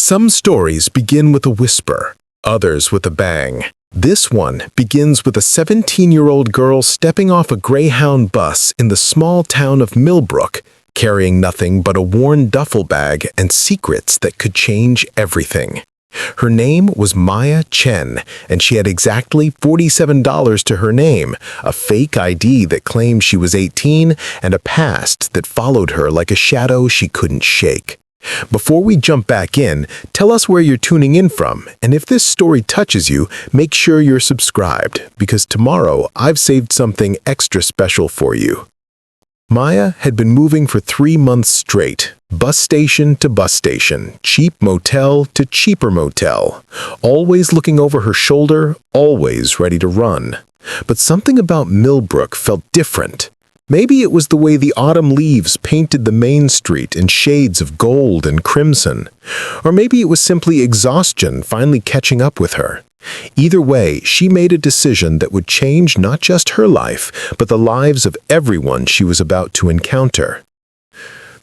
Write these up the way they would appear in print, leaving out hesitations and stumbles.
Some stories begin with a whisper, others with a bang. This one begins with a 17-year-old girl stepping off a Greyhound bus in the small town of Millbrook, carrying nothing but a worn duffel bag and secrets that could change everything. Her name was Maya Chen, and she had exactly $47 to her name, a fake ID that claimed she was 18, and a past that followed her like a shadow she couldn't shake. Before we jump back in, tell us where you're tuning in from, and if this story touches you, make sure you're subscribed, because tomorrow I've saved something extra special for you. Maya had been moving for 3 months straight, bus station to bus station, cheap motel to cheaper motel, always looking over her shoulder, always ready to run. But something about Millbrook felt different. Maybe it was the way the autumn leaves painted the main street in shades of gold and crimson. Or maybe it was simply exhaustion finally catching up with her. Either way, she made a decision that would change not just her life, but the lives of everyone she was about to encounter.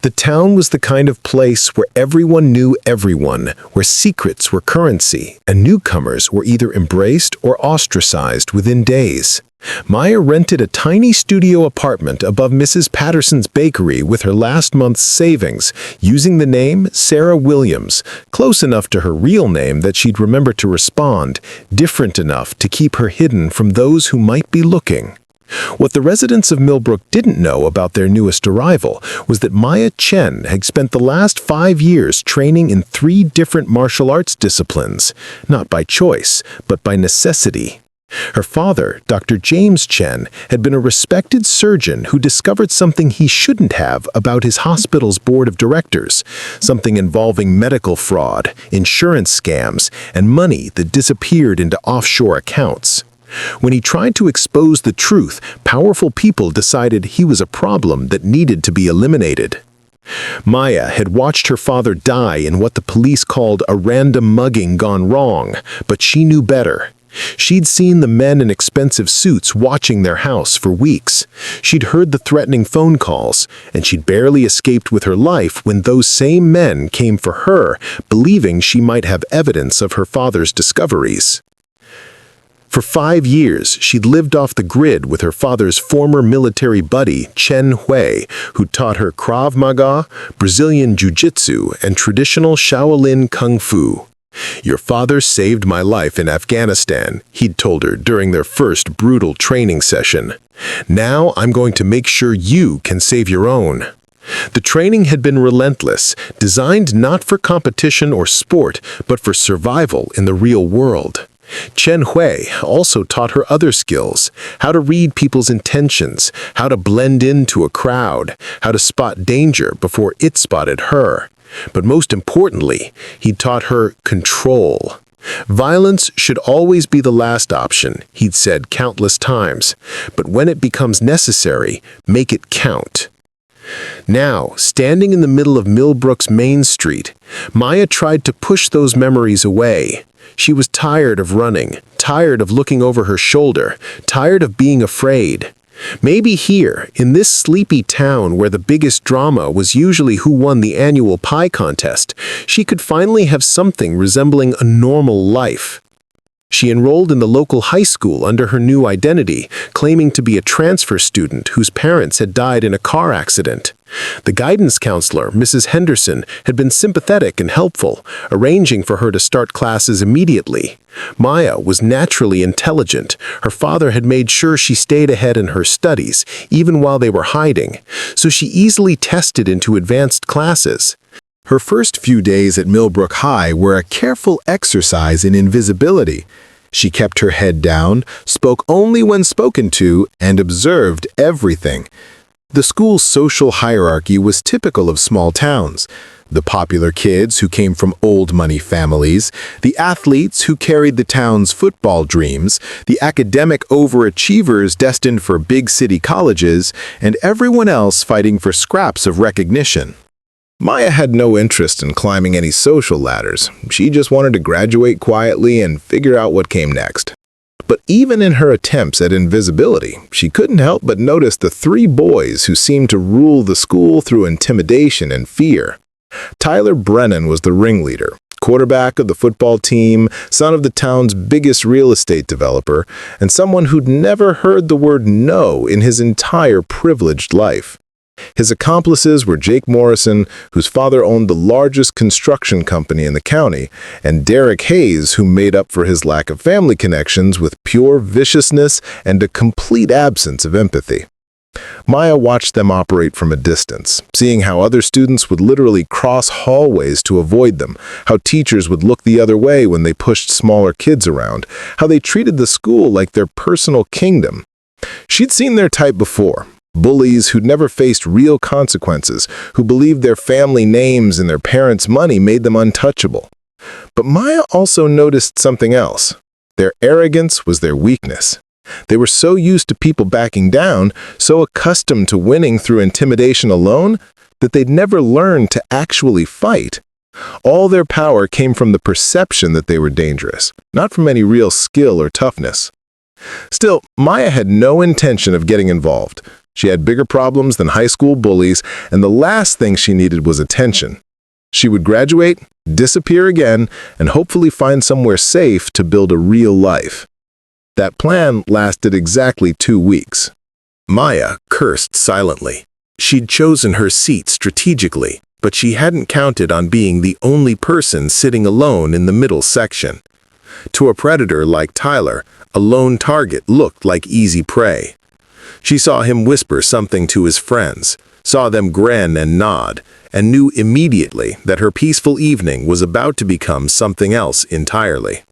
The town was the kind of place where everyone knew everyone, where secrets were currency, and newcomers were either embraced or ostracized within days. Maya rented a tiny studio apartment above Mrs. Patterson's bakery with her last month's savings, using the name Sarah Williams, close enough to her real name that she'd remember to respond, different enough to keep her hidden from those who might be looking. What the residents of Millbrook didn't know about their newest arrival was that Maya Chen had spent the last 5 years training in 3 different martial arts disciplines, not by choice, but by necessity. Her father, Dr. James Chen, had been a respected surgeon who discovered something he shouldn't have about his hospital's board of directors, something involving medical fraud, insurance scams, and money that disappeared into offshore accounts. When he tried to expose the truth, powerful people decided he was a problem that needed to be eliminated. Maya had watched her father die in what the police called a random mugging gone wrong, but she knew better. She'd seen the men in expensive suits watching their house for weeks. She'd heard the threatening phone calls, and she'd barely escaped with her life when those same men came for her, believing she might have evidence of her father's discoveries. For 5 years, she'd lived off the grid with her father's former military buddy, Chen Hui, who taught her Krav Maga, Brazilian Jiu-Jitsu, and traditional Shaolin Kung Fu. "Your father saved my life in Afghanistan," he'd told her during their first brutal training session. "Now I'm going to make sure you can save your own." The training had been relentless, designed not for competition or sport, but for survival in the real world. Chen Hui also taught her other skills: how to read people's intentions, how to blend into a crowd, how to spot danger before it spotted her. But most importantly, he taught her control. Violence should always be the last option, he'd said countless times, but when it becomes necessary, make it count. Now, standing in the middle of Millbrook's main street, Maya tried to push those memories away. She was tired of running, tired of looking over her shoulder, tired of being afraid. Maybe here, in this sleepy town where the biggest drama was usually who won the annual pie contest, she could finally have something resembling a normal life. She enrolled in the local high school under her new identity, claiming to be a transfer student whose parents had died in a car accident. The guidance counselor, Mrs. Henderson, had been sympathetic and helpful, arranging for her to start classes immediately. Maya was naturally intelligent. Her father had made sure she stayed ahead in her studies, even while they were hiding, so she easily tested into advanced classes. Her first few days at Millbrook High were a careful exercise in invisibility. She kept her head down, spoke only when spoken to, and observed everything. The school's social hierarchy was typical of small towns. The popular kids who came from old money families, the athletes who carried the town's football dreams, the academic overachievers destined for big city colleges, and everyone else fighting for scraps of recognition. Maya had no interest in climbing any social ladders. She just wanted to graduate quietly and figure out what came next. But even in her attempts at invisibility, she couldn't help but notice the 3 boys who seemed to rule the school through intimidation and fear. Tyler Brennan was the ringleader, quarterback of the football team, son of the town's biggest real estate developer, and someone who'd never heard the word no in his entire privileged life. His accomplices were Jake Morrison, whose father owned the largest construction company in the county, and Derek Hayes, who made up for his lack of family connections with pure viciousness and a complete absence of empathy. Maya watched them operate from a distance, seeing how other students would literally cross hallways to avoid them, how teachers would look the other way when they pushed smaller kids around, how they treated the school like their personal kingdom. She'd seen their type before. Bullies who'd never faced real consequences, who believed their family names and their parents' money made them untouchable. But Maya also noticed something else. Their arrogance was their weakness. They were so used to people backing down, so accustomed to winning through intimidation alone, that they'd never learned to actually fight. All their power came from the perception that they were dangerous, not from any real skill or toughness. Still, Maya had no intention of getting involved. She had bigger problems than high school bullies, and the last thing she needed was attention. She would graduate, disappear again, and hopefully find somewhere safe to build a real life. That plan lasted exactly 2 weeks. Maya cursed silently. She'd chosen her seat strategically, but she hadn't counted on being the only person sitting alone in the middle section. To a predator like Tyler, a lone target looked like easy prey. She saw him whisper something to his friends, saw them grin and nod, and knew immediately that her peaceful evening was about to become something else entirely.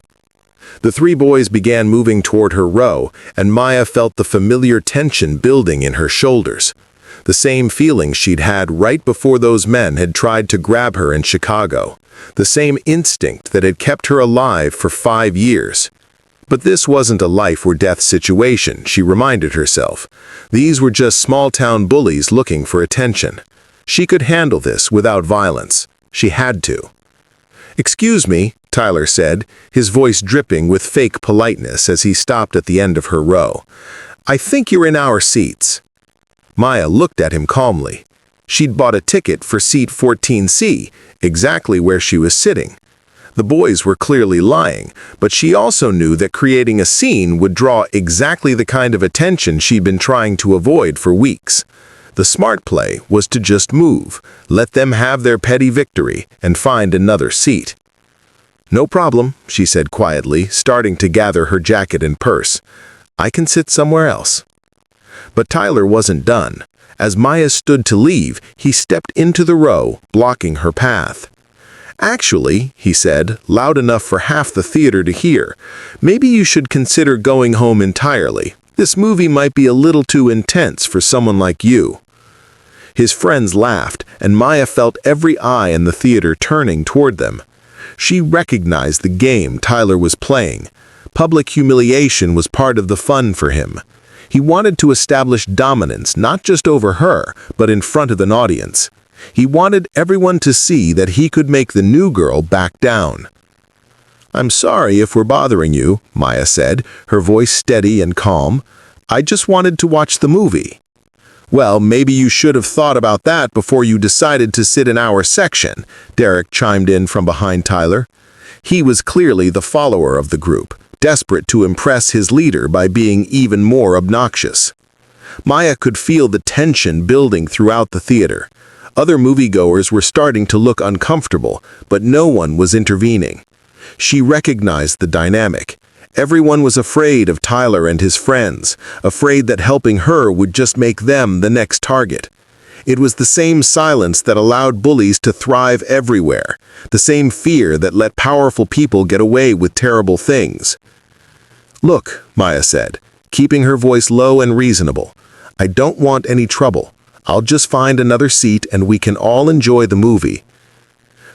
The 3 boys began moving toward her row, and Maya felt the familiar tension building in her shoulders. The same feeling she'd had right before those men had tried to grab her in Chicago. The same instinct that had kept her alive for 5 years. But this wasn't a life-or-death situation, she reminded herself. These were just small-town bullies looking for attention. She could handle this without violence. She had to. "Excuse me," Tyler said, his voice dripping with fake politeness as he stopped at the end of her row. "I think you're in our seats." Maya looked at him calmly. She'd bought a ticket for seat 14C, exactly where she was sitting. The boys were clearly lying, but she also knew that creating a scene would draw exactly the kind of attention she'd been trying to avoid for weeks. The smart play was to just move, let them have their petty victory, and find another seat. "No problem," she said quietly, starting to gather her jacket and purse. "I can sit somewhere else." But Tyler wasn't done. As Maya stood to leave, he stepped into the row, blocking her path. "Actually," he said, loud enough for half the theater to hear, "maybe you should consider going home entirely. This movie might be a little too intense for someone like you." His friends laughed, and Maya felt every eye in the theater turning toward them. She recognized the game Tyler was playing. Public humiliation was part of the fun for him. He wanted to establish dominance not just over her, but in front of an audience. He wanted everyone to see that he could make the new girl back down. "I'm sorry if we're bothering you," Maya said, her voice steady and calm. "I just wanted to watch the movie." "Well, maybe you should have thought about that before you decided to sit in our section," Derek chimed in from behind Tyler. He was clearly the follower of the group, desperate to impress his leader by being even more obnoxious. Maya could feel the tension building throughout the theater. Other moviegoers were starting to look uncomfortable, but no one was intervening. She recognized the dynamic. Everyone was afraid of Tyler and his friends, afraid that helping her would just make them the next target. It was the same silence that allowed bullies to thrive everywhere, the same fear that let powerful people get away with terrible things. "Look," Maya said, keeping her voice low and reasonable, "I don't want any trouble. I'll just find another seat and we can all enjoy the movie."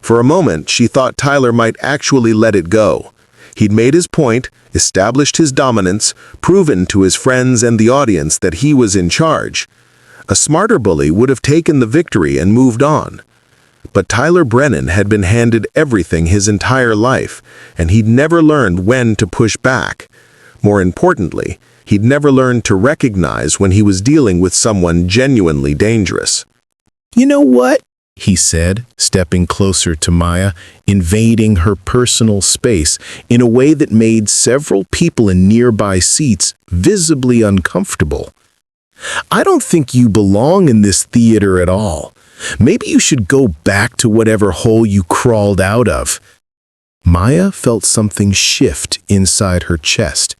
For a moment, she thought Tyler might actually let it go. He'd made his point, established his dominance, proven to his friends and the audience that he was in charge. A smarter bully would have taken the victory and moved on. But Tyler Brennan had been handed everything his entire life, and he'd never learned when to push back. More importantly, he'd never learned to recognize when he was dealing with someone genuinely dangerous. "You know what?" he said, stepping closer to Maya, invading her personal space in a way that made several people in nearby seats visibly uncomfortable. I don't think you belong in this theater at all. Maybe you should go back to whatever hole you crawled out of. Maya felt something shift inside her chest,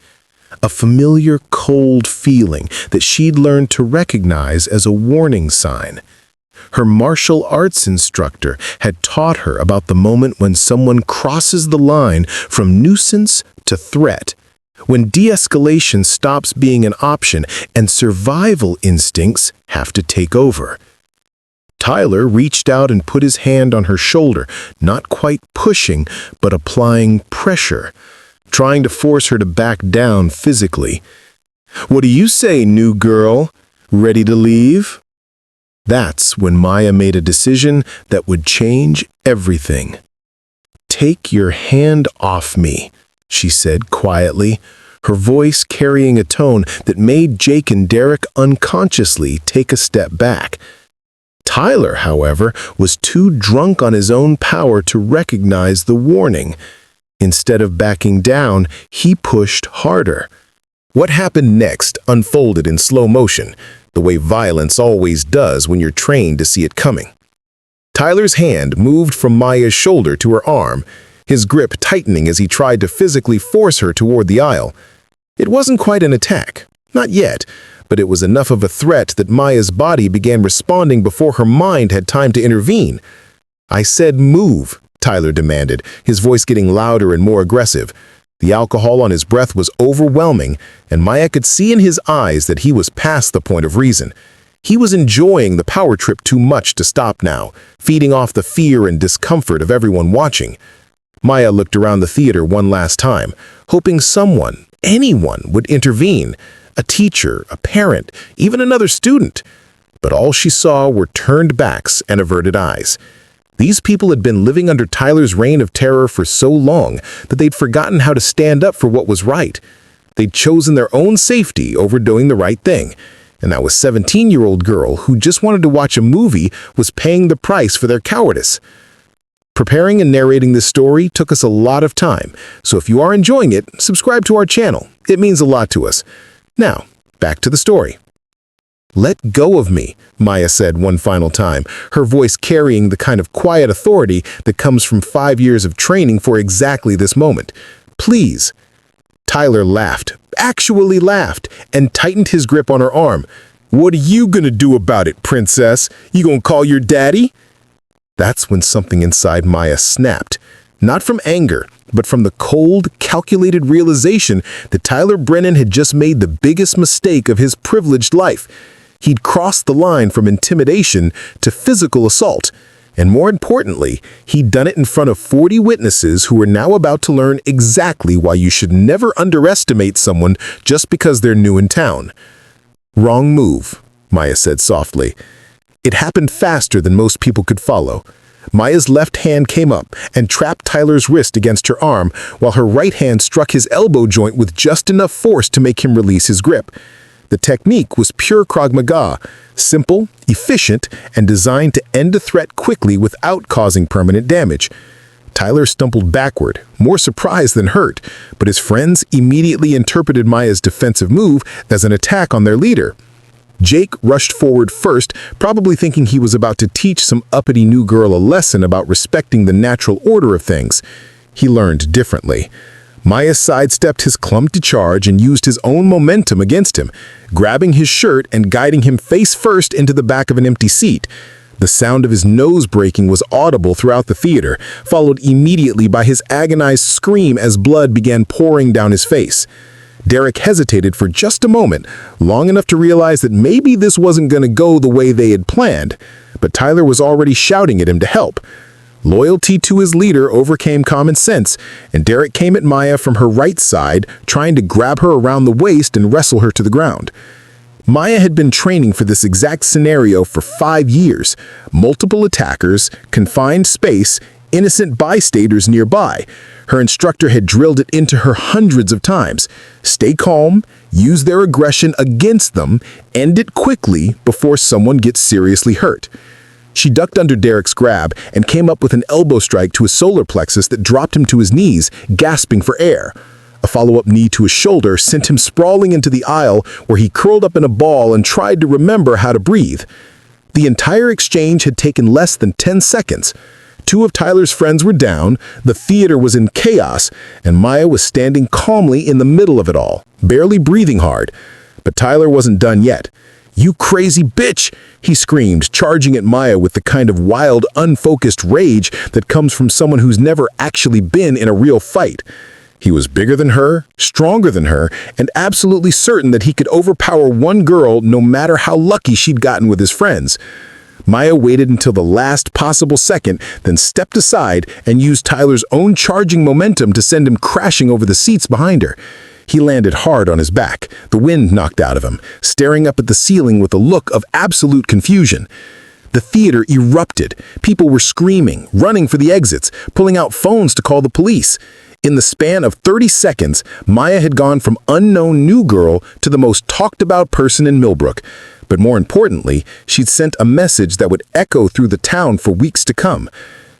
a familiar cold feeling that she'd learned to recognize as a warning sign. Her martial arts instructor had taught her about the moment when someone crosses the line from nuisance to threat, when de-escalation stops being an option and survival instincts have to take over. Tyler reached out and put his hand on her shoulder, not quite pushing, but applying pressure, trying to force her to back down physically. "What do you say, new girl? Ready to leave?" That's when Maya made a decision that would change everything. "Take your hand off me," she said quietly, her voice carrying a tone that made Jake and Derek unconsciously take a step back. Tyler, however, was too drunk on his own power to recognize the warning. Instead of backing down, he pushed harder. What happened next unfolded in slow motion, the way violence always does when you're trained to see it coming. Tyler's hand moved from Maya's shoulder to her arm, his grip tightening as he tried to physically force her toward the aisle. It wasn't quite an attack, not yet, but it was enough of a threat that Maya's body began responding before her mind had time to intervene. "I said move," Tyler demanded, his voice getting louder and more aggressive. The alcohol on his breath was overwhelming, and Maya could see in his eyes that he was past the point of reason. He was enjoying the power trip too much to stop now, feeding off the fear and discomfort of everyone watching. Maya looked around the theater one last time, hoping someone, anyone, would intervene. A teacher, a parent, even another student. But all she saw were turned backs and averted eyes. These people had been living under Tyler's reign of terror for so long that they'd forgotten how to stand up for what was right. They'd chosen their own safety over doing the right thing. And now a 17-year-old girl who just wanted to watch a movie was paying the price for their cowardice. Preparing and narrating this story took us a lot of time, so if you are enjoying it, subscribe to our channel. It means a lot to us. Now, back to the story. "Let go of me," Maya said one final time, her voice carrying the kind of quiet authority that comes from 5 years of training for exactly this moment. "Please." Tyler laughed, actually laughed, and tightened his grip on her arm. "What are you gonna do about it, princess? You gonna call your daddy?" That's when something inside Maya snapped. Not from anger, but from the cold, calculated realization that Tyler Brennan had just made the biggest mistake of his privileged life. He'd crossed the line from intimidation to physical assault. And more importantly, he'd done it in front of 40 witnesses who were now about to learn exactly why you should never underestimate someone just because they're new in town. "Wrong move," Maya said softly. It happened faster than most people could follow. Maya's left hand came up and trapped Tyler's wrist against her arm, while her right hand struck his elbow joint with just enough force to make him release his grip. The technique was pure Krav Maga, simple, efficient, and designed to end a threat quickly without causing permanent damage. Tyler stumbled backward, more surprised than hurt, but his friends immediately interpreted Maya's defensive move as an attack on their leader. Jake rushed forward first, probably thinking he was about to teach some uppity new girl a lesson about respecting the natural order of things. He learned differently. Maya sidestepped his clumsy charge and used his own momentum against him, grabbing his shirt and guiding him face first into the back of an empty seat. The sound of his nose breaking was audible throughout the theater, followed immediately by his agonized scream as blood began pouring down his face. Derek hesitated for just a moment, long enough to realize that maybe this wasn't going to go the way they had planned, but Tyler was already shouting at him to help. Loyalty to his leader overcame common sense, and Derek came at Maya from her right side, trying to grab her around the waist and wrestle her to the ground. Maya had been training for this exact scenario for 5 years. Multiple attackers, confined space, innocent bystanders nearby. Her instructor had drilled it into her hundreds of times. Stay calm, use their aggression against them, end it quickly before someone gets seriously hurt. She ducked under Derek's grab and came up with an elbow strike to his solar plexus that dropped him to his knees, gasping for air. A follow-up knee to his shoulder sent him sprawling into the aisle where he curled up in a ball and tried to remember how to breathe. The entire exchange had taken less than 10 seconds. Two of Tyler's friends were down, the theater was in chaos, and Maya was standing calmly in the middle of it all, barely breathing hard. But Tyler wasn't done yet. "You crazy bitch!" he screamed, charging at Maya with the kind of wild, unfocused rage that comes from someone who's never actually been in a real fight. He was bigger than her, stronger than her, and absolutely certain that he could overpower one girl no matter how lucky she'd gotten with his friends. Maya waited until the last possible second, then stepped aside and used Tyler's own charging momentum to send him crashing over the seats behind her. He landed hard on his back, the wind knocked out of him, staring up at the ceiling with a look of absolute confusion. The theater erupted. People were screaming, running for the exits, pulling out phones to call the police. In the span of 30 seconds, Maya had gone from unknown new girl to the most talked-about person in Millbrook. But more importantly, she'd sent a message that would echo through the town for weeks to come.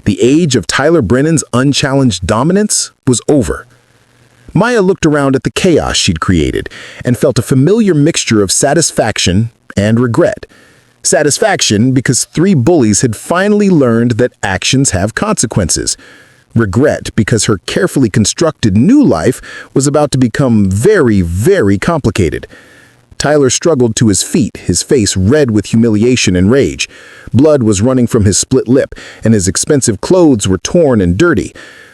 The age of Tyler Brennan's unchallenged dominance was over. Maya looked around at the chaos she'd created and felt a familiar mixture of satisfaction and regret. Satisfaction because 3 bullies had finally learned that actions have consequences. Regret because her carefully constructed new life was about to become very, very complicated. Tyler struggled to his feet, his face red with humiliation and rage. Blood was running from his split lip, and his expensive clothes were torn and dirty.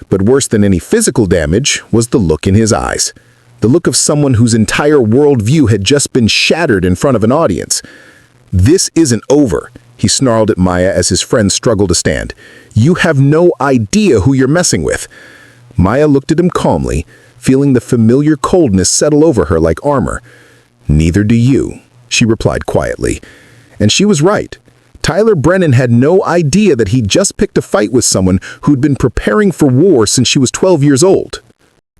But worse than any physical damage was the look in his eyes. The look of someone whose entire worldview had just been shattered in front of an audience. "This isn't over," he snarled at Maya as his friends struggled to stand. "You have no idea who you're messing with." Maya looked at him calmly, feeling the familiar coldness settle over her like armor. "Neither do you," she replied quietly. And she was right. Tyler Brennan had no idea that he'd just picked a fight with someone who'd been preparing for war since she was 12 years old.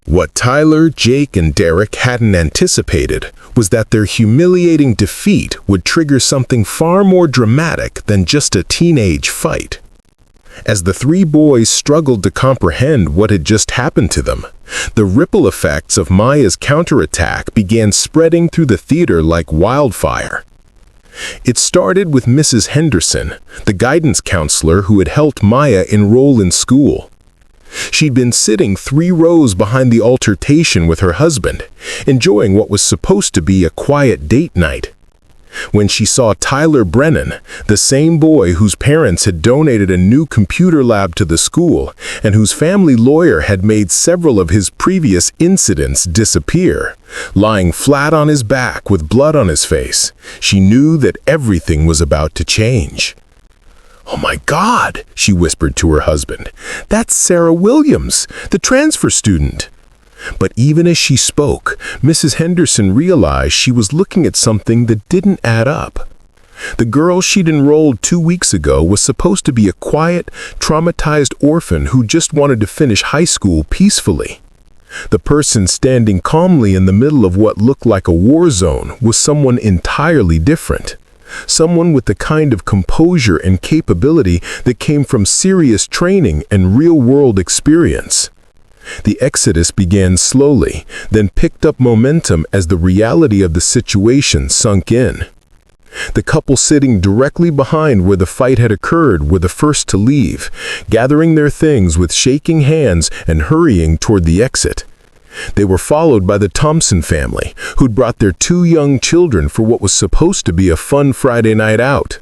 What Tyler, Jake, and Derek hadn't anticipated was that their humiliating defeat would trigger something far more dramatic than just a teenage fight. As the 3 boys struggled to comprehend what had just happened to them, the ripple effects of Maya's counterattack began spreading through the theater like wildfire. It started with Mrs. Henderson, the guidance counselor who had helped Maya enroll in school. She'd been sitting 3 rows behind the altercation with her husband, enjoying what was supposed to be a quiet date night. When she saw Tyler Brennan, the same boy whose parents had donated a new computer lab to the school and whose family lawyer had made several of his previous incidents disappear, lying flat on his back with blood on his face, she knew that everything was about to change. "Oh my God," she whispered to her husband. "That's Sarah Williams, the transfer student." But even as she spoke, Mrs. Henderson realized she was looking at something that didn't add up. The girl she'd enrolled 2 weeks ago was supposed to be a quiet, traumatized orphan who just wanted to finish high school peacefully. The person standing calmly in the middle of what looked like a war zone was someone entirely different. Someone with the kind of composure and capability that came from serious training and real-world experience. The exodus began slowly, then picked up momentum as the reality of the situation sunk in. The couple sitting directly behind where the fight had occurred were the first to leave, gathering their things with shaking hands and hurrying toward the exit. They were followed by the Thompson family, who'd brought their 2 young children for what was supposed to be a fun Friday night out.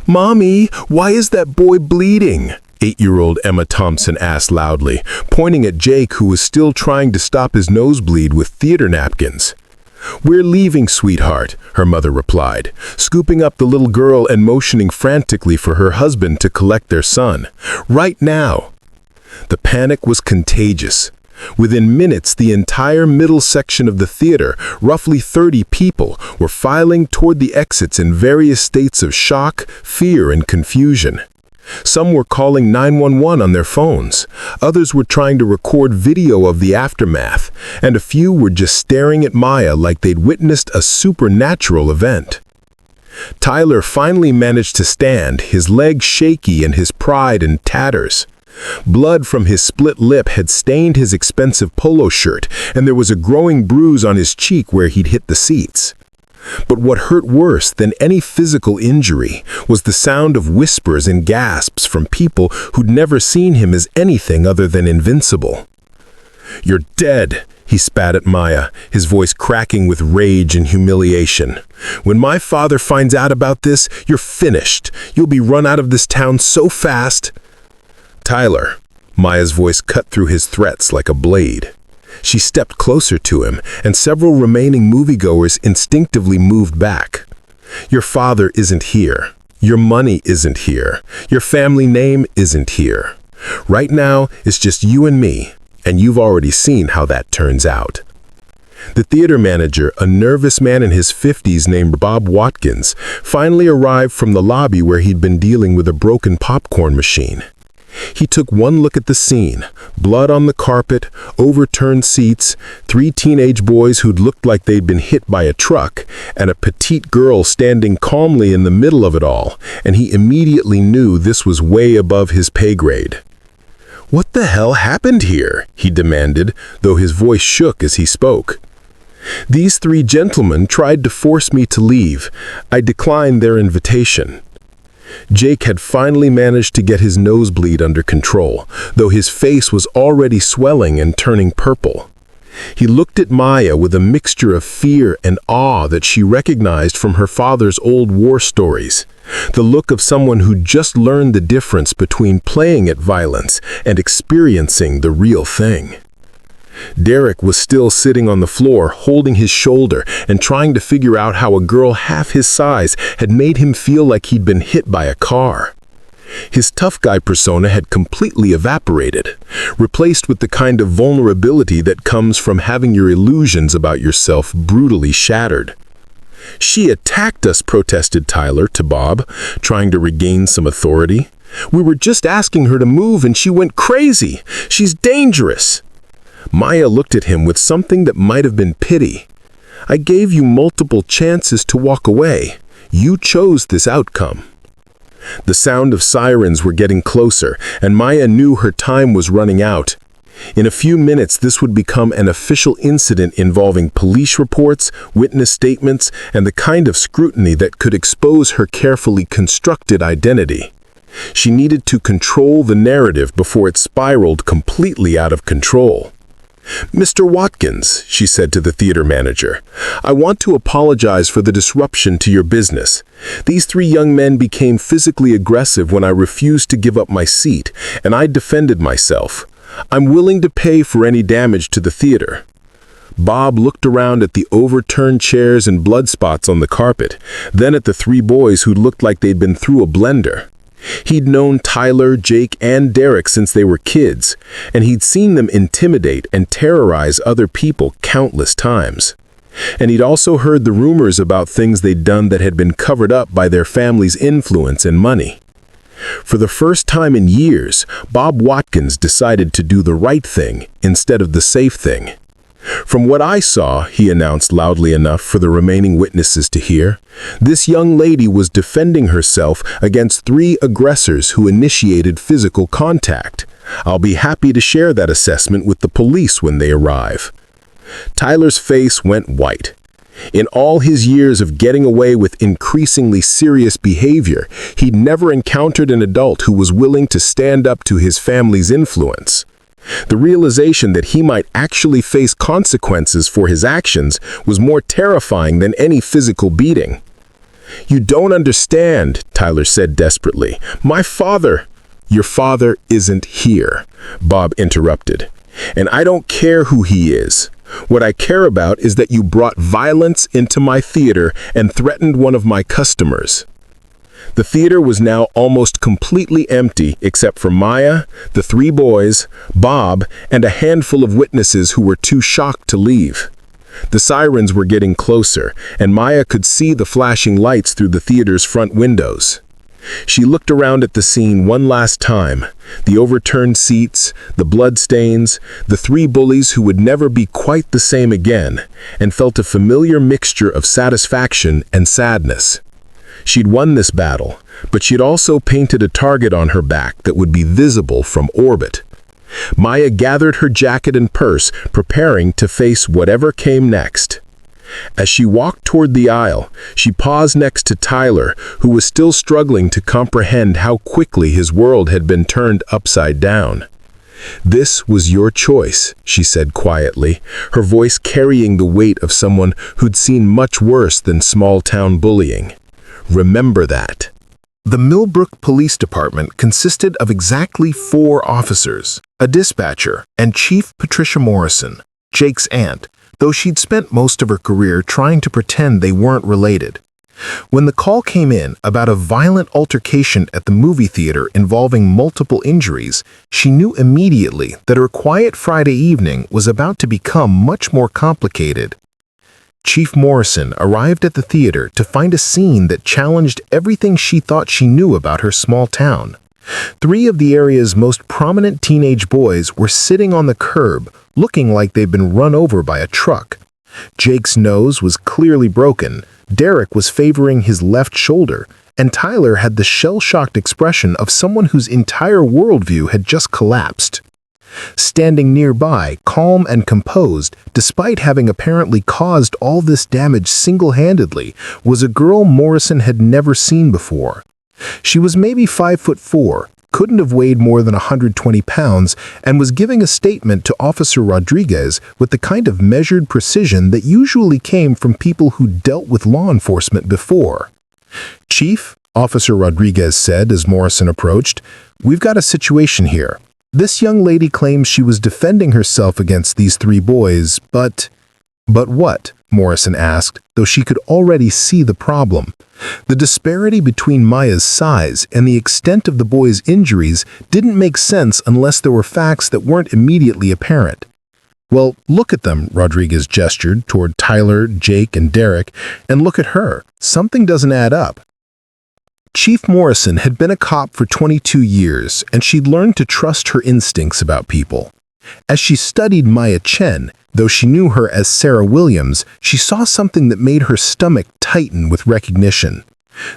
"Mommy, why is that boy bleeding?" 8-year-old Emma Thompson asked loudly, pointing at Jake, who was still trying to stop his nosebleed with theater napkins. "We're leaving, sweetheart," her mother replied, scooping up the little girl and motioning frantically for her husband to collect their son. "Right now." The panic was contagious. Within minutes, the entire middle section of the theater, roughly 30 people, were filing toward the exits in various states of shock, fear, and confusion. Some were calling 911 on their phones, others were trying to record video of the aftermath, and a few were just staring at Maya like they'd witnessed a supernatural event. Tyler finally managed to stand, his legs shaky and his pride in tatters. Blood from his split lip had stained his expensive polo shirt, and there was a growing bruise on his cheek where he'd hit the seats. But what hurt worse than any physical injury was the sound of whispers and gasps from people who'd never seen him as anything other than invincible. "You're dead," he spat at Maya, his voice cracking with rage and humiliation. "When my father finds out about this, you're finished. You'll be run out of this town so fast." "Tyler," Maya's voice cut through his threats like a blade. She stepped closer to him, and several remaining moviegoers instinctively moved back. "Your father isn't here. Your money isn't here. Your family name isn't here. Right now, it's just you and me, and you've already seen how that turns out." The theater manager, a nervous man in his 50s named Bob Watkins, finally arrived from the lobby where he'd been dealing with a broken popcorn machine. He took one look at the scene: blood on the carpet, overturned seats, 3 teenage boys who'd looked like they'd been hit by a truck, and a petite girl standing calmly in the middle of it all, and he immediately knew this was way above his pay grade. "What the hell happened here?" he demanded, though his voice shook as he spoke. "These 3 gentlemen tried to force me to leave. I declined their invitation." Jake had finally managed to get his nosebleed under control, though his face was already swelling and turning purple. He looked at Maya with a mixture of fear and awe that she recognized from her father's old war stories, the look of someone who just learned the difference between playing at violence and experiencing the real thing. Derek was still sitting on the floor, holding his shoulder and trying to figure out how a girl half his size had made him feel like he'd been hit by a car. His tough guy persona had completely evaporated, replaced with the kind of vulnerability that comes from having your illusions about yourself brutally shattered. "She attacked us," protested Tyler to Bob, trying to regain some authority. "We were just asking her to move and she went crazy. She's dangerous." Maya looked at him with something that might have been pity. "I gave you multiple chances to walk away. You chose this outcome." The sound of sirens were getting closer, and Maya knew her time was running out. In a few minutes, this would become an official incident involving police reports, witness statements, and the kind of scrutiny that could expose her carefully constructed identity. She needed to control the narrative before it spiraled completely out of control. "Mr. Watkins," she said to the theater manager, "I want to apologize for the disruption to your business. These 3 young men became physically aggressive when I refused to give up my seat, and I defended myself. I'm willing to pay for any damage to the theater." Bob looked around at the overturned chairs and blood spots on the carpet, then at the 3 boys who looked like they'd been through a blender. He'd known Tyler, Jake, and Derek since they were kids, and he'd seen them intimidate and terrorize other people countless times. And he'd also heard the rumors about things they'd done that had been covered up by their family's influence and money. For the first time in years, Bob Watkins decided to do the right thing instead of the safe thing. "From what I saw," he announced loudly enough for the remaining witnesses to hear, "this young lady was defending herself against 3 aggressors who initiated physical contact. I'll be happy to share that assessment with the police when they arrive." Tyler's face went white. In all his years of getting away with increasingly serious behavior, he'd never encountered an adult who was willing to stand up to his family's influence. The realization that he might actually face consequences for his actions was more terrifying than any physical beating. "You don't understand," Tyler said desperately. "My father—" "Your father isn't here," Bob interrupted. "And I don't care who he is. What I care about is that you brought violence into my theater and threatened one of my customers." The theater was now almost completely empty except for Maya, the 3 boys, Bob, and a handful of witnesses who were too shocked to leave. The sirens were getting closer, and Maya could see the flashing lights through the theater's front windows. She looked around at the scene one last time, the overturned seats, the bloodstains, the 3 bullies who would never be quite the same again, and felt a familiar mixture of satisfaction and sadness. She'd won this battle, but she'd also painted a target on her back that would be visible from orbit. Maya gathered her jacket and purse, preparing to face whatever came next. As she walked toward the aisle, she paused next to Tyler, who was still struggling to comprehend how quickly his world had been turned upside down. "This was your choice," she said quietly, her voice carrying the weight of someone who'd seen much worse than small-town bullying. "Remember that." The Millbrook Police Department consisted of exactly 4 officers, a dispatcher, and Chief Patricia Morrison, Jake's aunt, though she'd spent most of her career trying to pretend they weren't related. When the call came in about a violent altercation at the movie theater involving multiple injuries, she knew immediately that her quiet Friday evening was about to become much more complicated. Chief Morrison arrived at the theater to find a scene that challenged everything she thought she knew about her small town. 3 of the area's most prominent teenage boys were sitting on the curb, looking like they'd been run over by a truck. Jake's nose was clearly broken, Derek was favoring his left shoulder, and Tyler had the shell-shocked expression of someone whose entire worldview had just collapsed. Standing nearby, calm and composed, despite having apparently caused all this damage single-handedly, was a girl Morrison had never seen before. She was maybe 5'4", couldn't have weighed more than 120 pounds, and was giving a statement to Officer Rodriguez with the kind of measured precision that usually came from people who dealt with law enforcement before. "Chief," Officer Rodriguez said as Morrison approached, "we've got a situation here. This young lady claims she was defending herself against these 3 boys, but..." "But what?" Morrison asked, though she could already see the problem. The disparity between Maya's size and the extent of the boys' injuries didn't make sense unless there were facts that weren't immediately apparent. "Well, look at them," Rodriguez gestured toward Tyler, Jake, and Derek, "and look at her. Something doesn't add up." Chief Morrison had been a cop for 22 years, and she'd learned to trust her instincts about people. As she studied Maya Chen, though she knew her as Sarah Williams, she saw something that made her stomach tighten with recognition.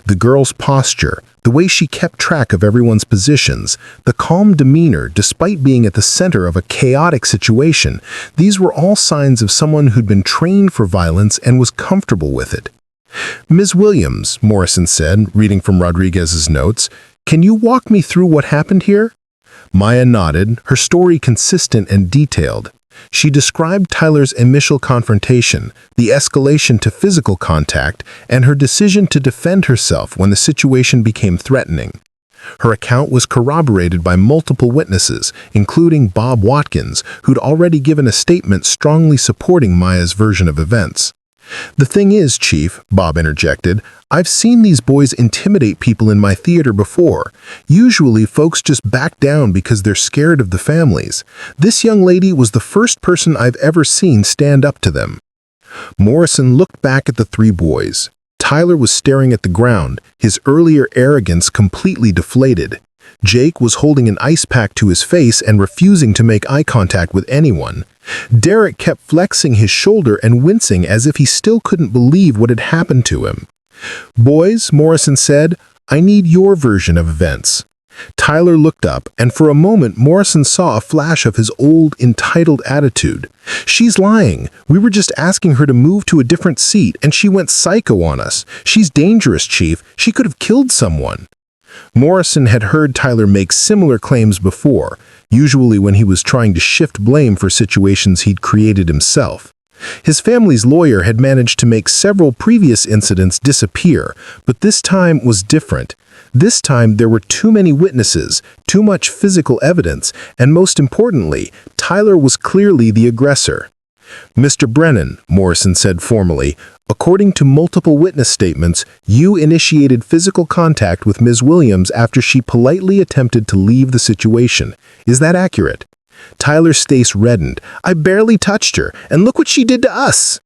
The girl's posture, the way she kept track of everyone's positions, the calm demeanor despite being at the center of a chaotic situation, these were all signs of someone who'd been trained for violence and was comfortable with it. "Ms. Williams," Morrison said, reading from Rodriguez's notes, "can you walk me through what happened here?" Maya nodded, her story consistent and detailed. She described Tyler's initial confrontation, the escalation to physical contact, and her decision to defend herself when the situation became threatening. Her account was corroborated by multiple witnesses, including Bob Watkins, who'd already given a statement strongly supporting Maya's version of events. "The thing is, Chief," Bob interjected, "I've seen these boys intimidate people in my theater before. Usually folks just back down because they're scared of the families. This young lady was the first person I've ever seen stand up to them." Morrison looked back at the 3 boys. Tyler was staring at the ground, his earlier arrogance completely deflated. Jake was holding an ice pack to his face and refusing to make eye contact with anyone. Derek kept flexing his shoulder and wincing as if he still couldn't believe what had happened to him. "Boys," Morrison said, "I need your version of events." Tyler looked up, and for a moment Morrison saw a flash of his old, entitled attitude. "She's lying. We were just asking her to move to a different seat, and she went psycho on us. She's dangerous, Chief. She could have killed someone." Morrison had heard Tyler make similar claims before, usually when he was trying to shift blame for situations he'd created himself. His family's lawyer had managed to make several previous incidents disappear, but this time was different. This time there were too many witnesses, too much physical evidence, and most importantly, Tyler was clearly the aggressor. "Mr. Brennan," Morrison said formally, "according to multiple witness statements, you initiated physical contact with Ms. Williams after she politely attempted to leave the situation. Is that accurate?" Tyler's face reddened. "I barely touched her, and look what she did to us."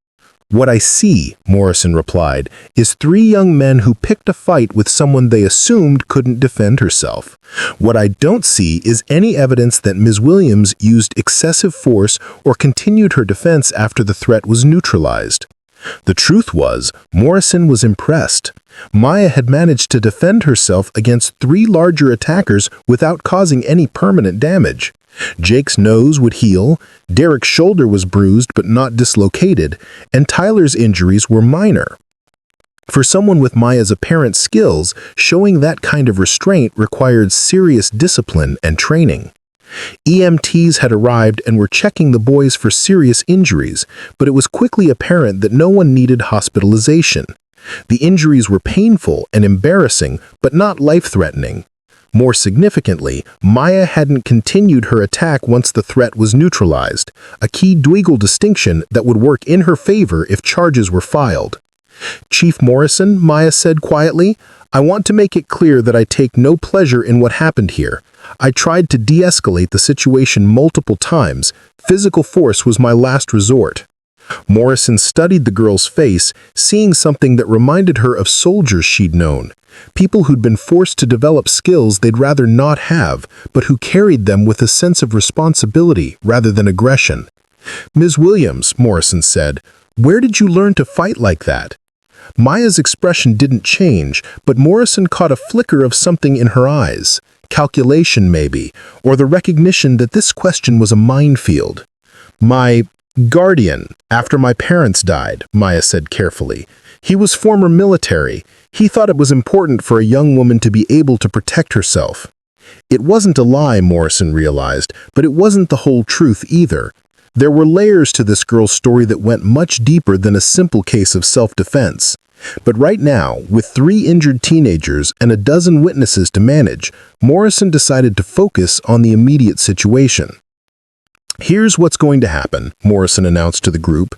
"What I see," Morrison replied, "is 3 young men who picked a fight with someone they assumed couldn't defend herself. What I don't see is any evidence that Ms. Williams used excessive force or continued her defense after the threat was neutralized." The truth was, Morrison was impressed. Maya had managed to defend herself against 3 larger attackers without causing any permanent damage. Jake's nose would heal, Derek's shoulder was bruised but not dislocated, and Tyler's injuries were minor. For someone with Maya's apparent skills, showing that kind of restraint required serious discipline and training. EMTs had arrived and were checking the boys for serious injuries, but it was quickly apparent that no one needed hospitalization. The injuries were painful and embarrassing, but not life-threatening. More significantly, Maya hadn't continued her attack once the threat was neutralized, a key Dweigel distinction that would work in her favor if charges were filed. "Chief Morrison," Maya said quietly, "I want to make it clear that I take no pleasure in what happened here. I tried to de-escalate the situation multiple times. Physical force was my last resort." Morrison studied the girl's face, seeing something that reminded her of soldiers she'd known. People who'd been forced to develop skills they'd rather not have, but who carried them with a sense of responsibility rather than aggression. "Ms. Williams," Morrison said, "where did you learn to fight like that?" Maya's expression didn't change, but Morrison caught a flicker of something in her eyes. Calculation, maybe, or the recognition that this question was a minefield. "My guardian, after my parents died," Maya said carefully. "He was former military. He thought it was important for a young woman to be able to protect herself." It wasn't a lie, Morrison realized, but it wasn't the whole truth either. There were layers to this girl's story that went much deeper than a simple case of self-defense. But right now, with 3 injured teenagers and a dozen witnesses to manage, Morrison decided to focus on the immediate situation. "Here's what's going to happen," Morrison announced to the group.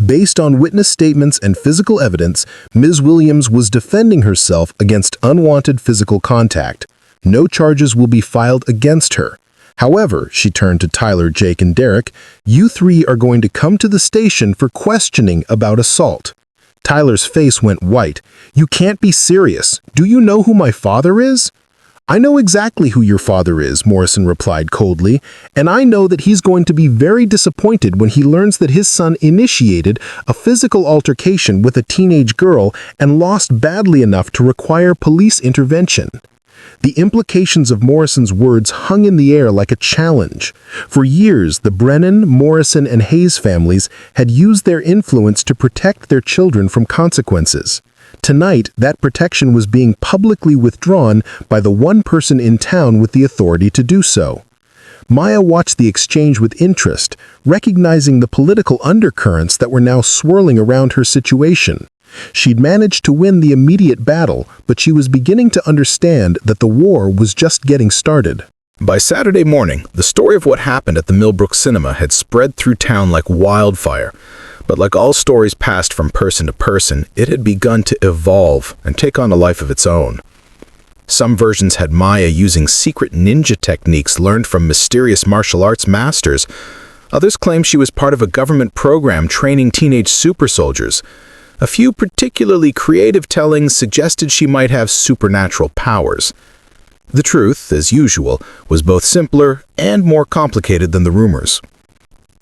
Based on witness statements and physical evidence, Ms. Williams was defending herself against unwanted physical contact. No charges will be filed against her. However, she turned to Tyler, Jake, and Derek, "you 3 are going to come to the station for questioning about assault." Tyler's face went white. "You can't be serious. Do you know who my father is?" "I know exactly who your father is," Morrison replied coldly, "and I know that he's going to be very disappointed when he learns that his son initiated a physical altercation with a teenage girl and lost badly enough to require police intervention." The implications of Morrison's words hung in the air like a challenge. For years, the Brennan, Morrison, and Hayes families had used their influence to protect their children from consequences. Tonight, that protection was being publicly withdrawn by the one person in town with the authority to do so. Maya watched the exchange with interest, recognizing the political undercurrents that were now swirling around her situation. She'd managed to win the immediate battle, but she was beginning to understand that the war was just getting started. By Saturday morning, the story of what happened at the Millbrook cinema had spread through town like wildfire. But like all stories passed from person to person, it had begun to evolve and take on a life of its own. Some versions had Maya using secret ninja techniques learned from mysterious martial arts masters. Others claimed she was part of a government program training teenage super soldiers. A few particularly creative tellings suggested she might have supernatural powers. The truth, as usual, was both simpler and more complicated than the rumors.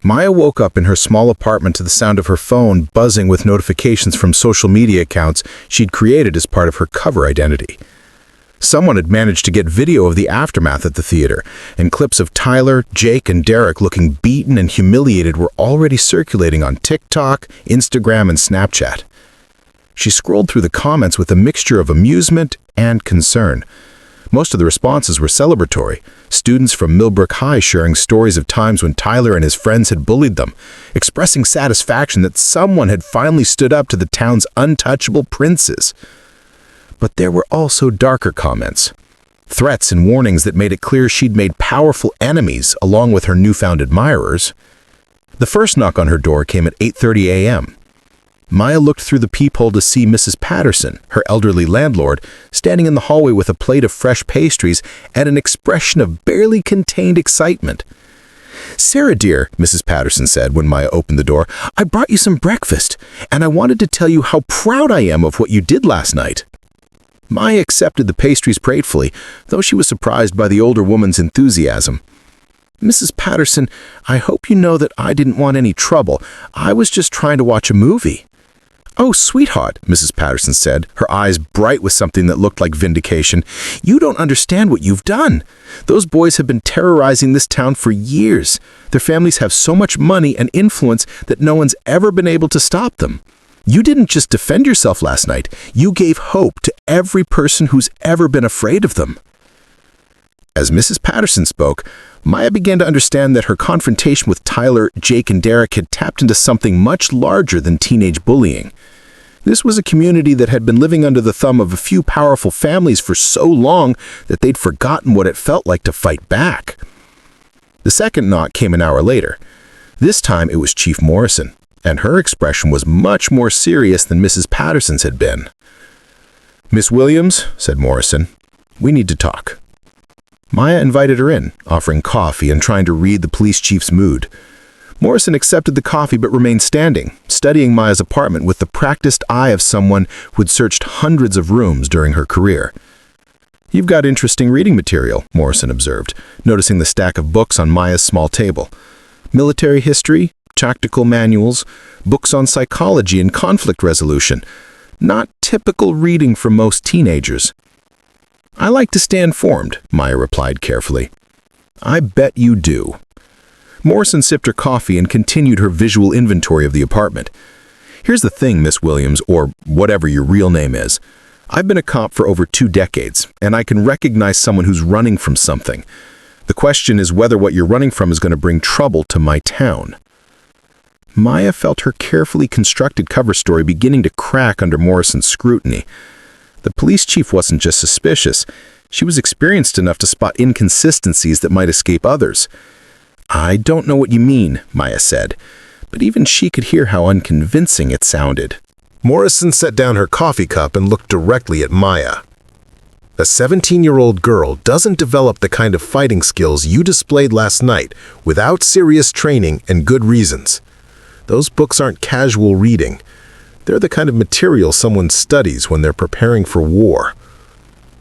Maya woke up in her small apartment to the sound of her phone buzzing with notifications from social media accounts she'd created as part of her cover identity. Someone had managed to get video of the aftermath at the theater, and clips of Tyler, Jake, and Derek looking beaten and humiliated were already circulating on TikTok, Instagram, and Snapchat. She scrolled through the comments with a mixture of amusement and concern. Most of the responses were celebratory, students from Millbrook High sharing stories of times when Tyler and his friends had bullied them, expressing satisfaction that someone had finally stood up to the town's untouchable princes. But there were also darker comments, threats and warnings that made it clear she'd made powerful enemies along with her newfound admirers. The first knock on her door came at 8:30 a.m. Maya looked through the peephole to see Mrs. Patterson, her elderly landlord, standing in the hallway with a plate of fresh pastries and an expression of barely contained excitement. "Sarah, dear," Mrs. Patterson said when Maya opened the door, "I brought you some breakfast, and I wanted to tell you how proud I am of what you did last night." Maya accepted the pastries gratefully, though she was surprised by the older woman's enthusiasm. "Mrs. Patterson, I hope you know that I didn't want any trouble. I was just trying to watch a movie." "Oh, sweetheart," Mrs. Patterson said, her eyes bright with something that looked like vindication. "You don't understand what you've done. Those boys have been terrorizing this town for years. Their families have so much money and influence that no one's ever been able to stop them. You didn't just defend yourself last night. You gave hope to every person who's ever been afraid of them." As Mrs. Patterson spoke, Maya began to understand that her confrontation with Tyler, Jake, and Derek had tapped into something much larger than teenage bullying. This was a community that had been living under the thumb of a few powerful families for so long that they'd forgotten what it felt like to fight back. The second knock came an hour later. This time it was Chief Morrison, and her expression was much more serious than Mrs. Patterson's had been. "Miss Williams," said Morrison, "we need to talk." Maya invited her in, offering coffee and trying to read the police chief's mood. Morrison accepted the coffee but remained standing, studying Maya's apartment with the practiced eye of someone who had searched hundreds of rooms during her career. "You've got interesting reading material," Morrison observed, noticing the stack of books on Maya's small table. Military history, tactical manuals, books on psychology and conflict resolution. Not typical reading for most teenagers. "I like to stay informed," Maya replied carefully. "I bet you do." Morrison sipped her coffee and continued her visual inventory of the apartment. "Here's the thing, Miss Williams, or whatever your real name is. I've been a cop for over 2 decades, and I can recognize someone who's running from something. The question is whether what you're running from is going to bring trouble to my town." Maya felt her carefully constructed cover story beginning to crack under Morrison's scrutiny. The police chief wasn't just suspicious. She was experienced enough to spot inconsistencies that might escape others. "I don't know what you mean," Maya said, but even she could hear how unconvincing it sounded. Morrison set down her coffee cup and looked directly at Maya. "A 17-year-old girl doesn't develop the kind of fighting skills you displayed last night without serious training and good reasons. Those books aren't casual reading. They're the kind of material someone studies when they're preparing for war.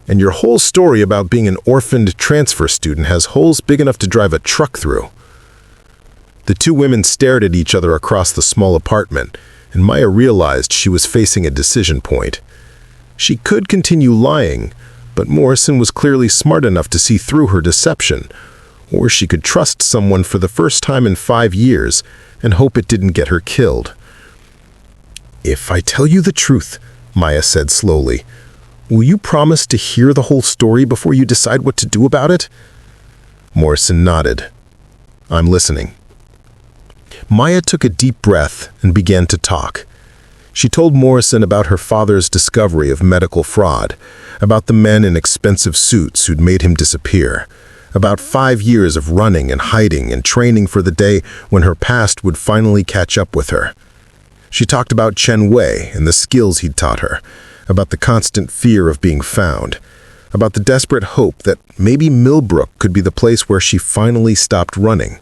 And your whole story about being an orphaned transfer student has holes big enough to drive a truck through." The two women stared at each other across the small apartment, and Maya realized she was facing a decision point. She could continue lying, but Morrison was clearly smart enough to see through her deception, or she could trust someone for the first time in 5 years and hope it didn't get her killed. "If I tell you the truth," Maya said slowly, "will you promise to hear the whole story before you decide what to do about it?" Morrison nodded. "I'm listening." Maya took a deep breath and began to talk. She told Morrison about her father's discovery of medical fraud, about the men in expensive suits who'd made him disappear, about 5 years of running and hiding and training for the day when her past would finally catch up with her. She talked about Chen Wei and the skills he'd taught her, about the constant fear of being found, about the desperate hope that maybe Millbrook could be the place where she finally stopped running.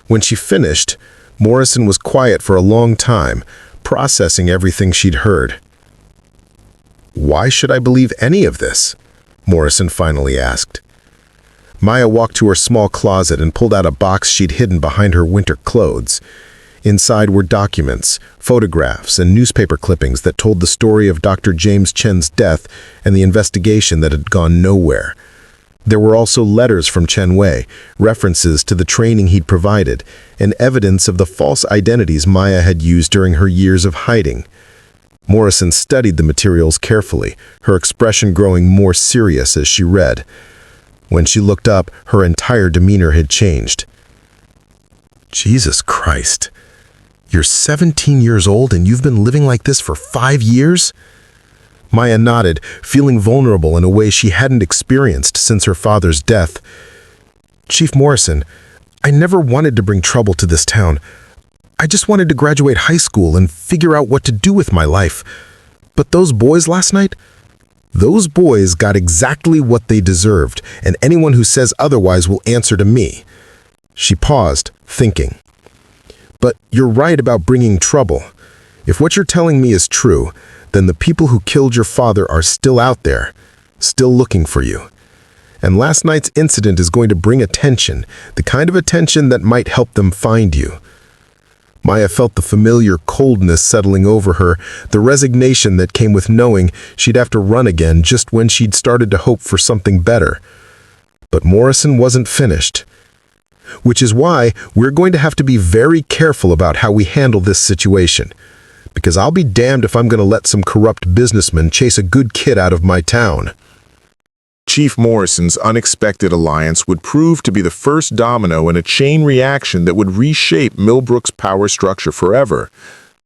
When she finished, Morrison was quiet for a long time, processing everything she'd heard. "Why should I believe any of this?" Morrison finally asked. Maya walked to her small closet and pulled out a box she'd hidden behind her winter clothes. Inside were documents, photographs, and newspaper clippings that told the story of Dr. James Chen's death and the investigation that had gone nowhere. There were also letters from Chen Wei, references to the training he'd provided, and evidence of the false identities Maya had used during her years of hiding. Morrison studied the materials carefully, her expression growing more serious as she read. When she looked up, her entire demeanor had changed. "Jesus Christ. You're 17 years old and you've been living like this for 5 years?" Maya nodded, feeling vulnerable in a way she hadn't experienced since her father's death. "Chief Morrison, I never wanted to bring trouble to this town. I just wanted to graduate high school and figure out what to do with my life. But those boys last night? Those boys got exactly what they deserved, and anyone who says otherwise will answer to me." She paused, thinking. "But you're right about bringing trouble. If what you're telling me is true, then the people who killed your father are still out there, still looking for you. And last night's incident is going to bring attention, the kind of attention that might help them find you." Maya felt the familiar coldness settling over her, the resignation that came with knowing she'd have to run again just when she'd started to hope for something better. But Morrison wasn't finished. Which is why we're going to have to be very careful about how we handle this situation. Because I'll be damned if I'm going to let some corrupt businessman chase a good kid out of my town. Chief Morrison's unexpected alliance would prove to be the first domino in a chain reaction that would reshape Millbrook's power structure forever.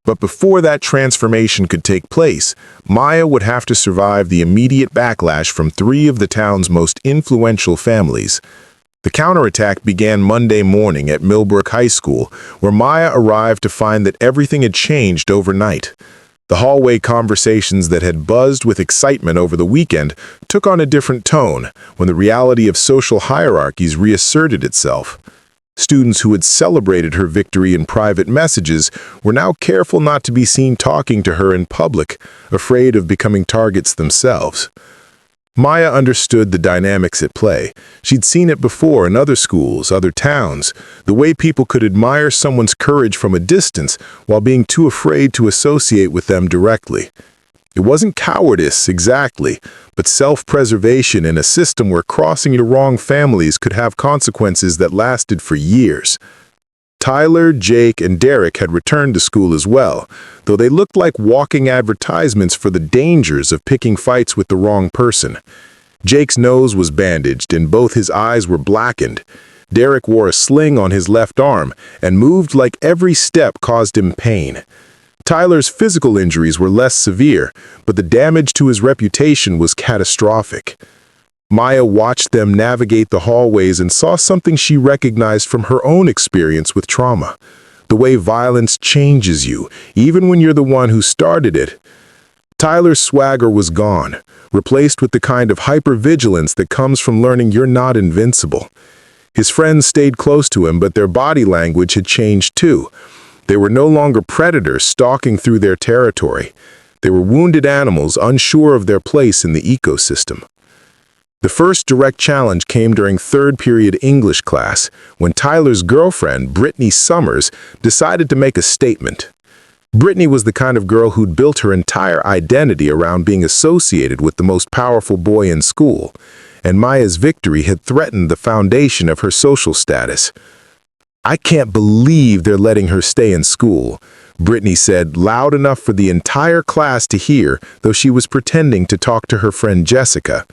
But before that transformation could take place, Maya would have to survive the immediate backlash from three of the town's most influential families. The counterattack began Monday morning at Millbrook High School, where Maya arrived to find that everything had changed overnight. The hallway conversations that had buzzed with excitement over the weekend took on a different tone when the reality of social hierarchies reasserted itself. Students who had celebrated her victory in private messages were now careful not to be seen talking to her in public, afraid of becoming targets themselves. Maya understood the dynamics at play. She'd seen it before in other schools, other towns, the way people could admire someone's courage from a distance while being too afraid to associate with them directly. It wasn't cowardice, exactly, but self-preservation in a system where crossing the wrong families could have consequences that lasted for years. Tyler, Jake, and Derek had returned to school as well, though they looked like walking advertisements for the dangers of picking fights with the wrong person. Jake's nose was bandaged and both his eyes were blackened. Derek wore a sling on his left arm and moved like every step caused him pain. Tyler's physical injuries were less severe, but the damage to his reputation was catastrophic. Maya watched them navigate the hallways and saw something she recognized from her own experience with trauma. The way violence changes you, even when you're the one who started it. Tyler's swagger was gone, replaced with the kind of hypervigilance that comes from learning you're not invincible. His friends stayed close to him, but their body language had changed too. They were no longer predators stalking through their territory. They were wounded animals unsure of their place in the ecosystem. The first direct challenge came during third-period English class, when Tyler's girlfriend, Brittany Summers, decided to make a statement. Brittany was the kind of girl who'd built her entire identity around being associated with the most powerful boy in school, and Maya's victory had threatened the foundation of her social status. "I can't believe they're letting her stay in school," Brittany said, loud enough for the entire class to hear, though she was pretending to talk to her friend Jessica.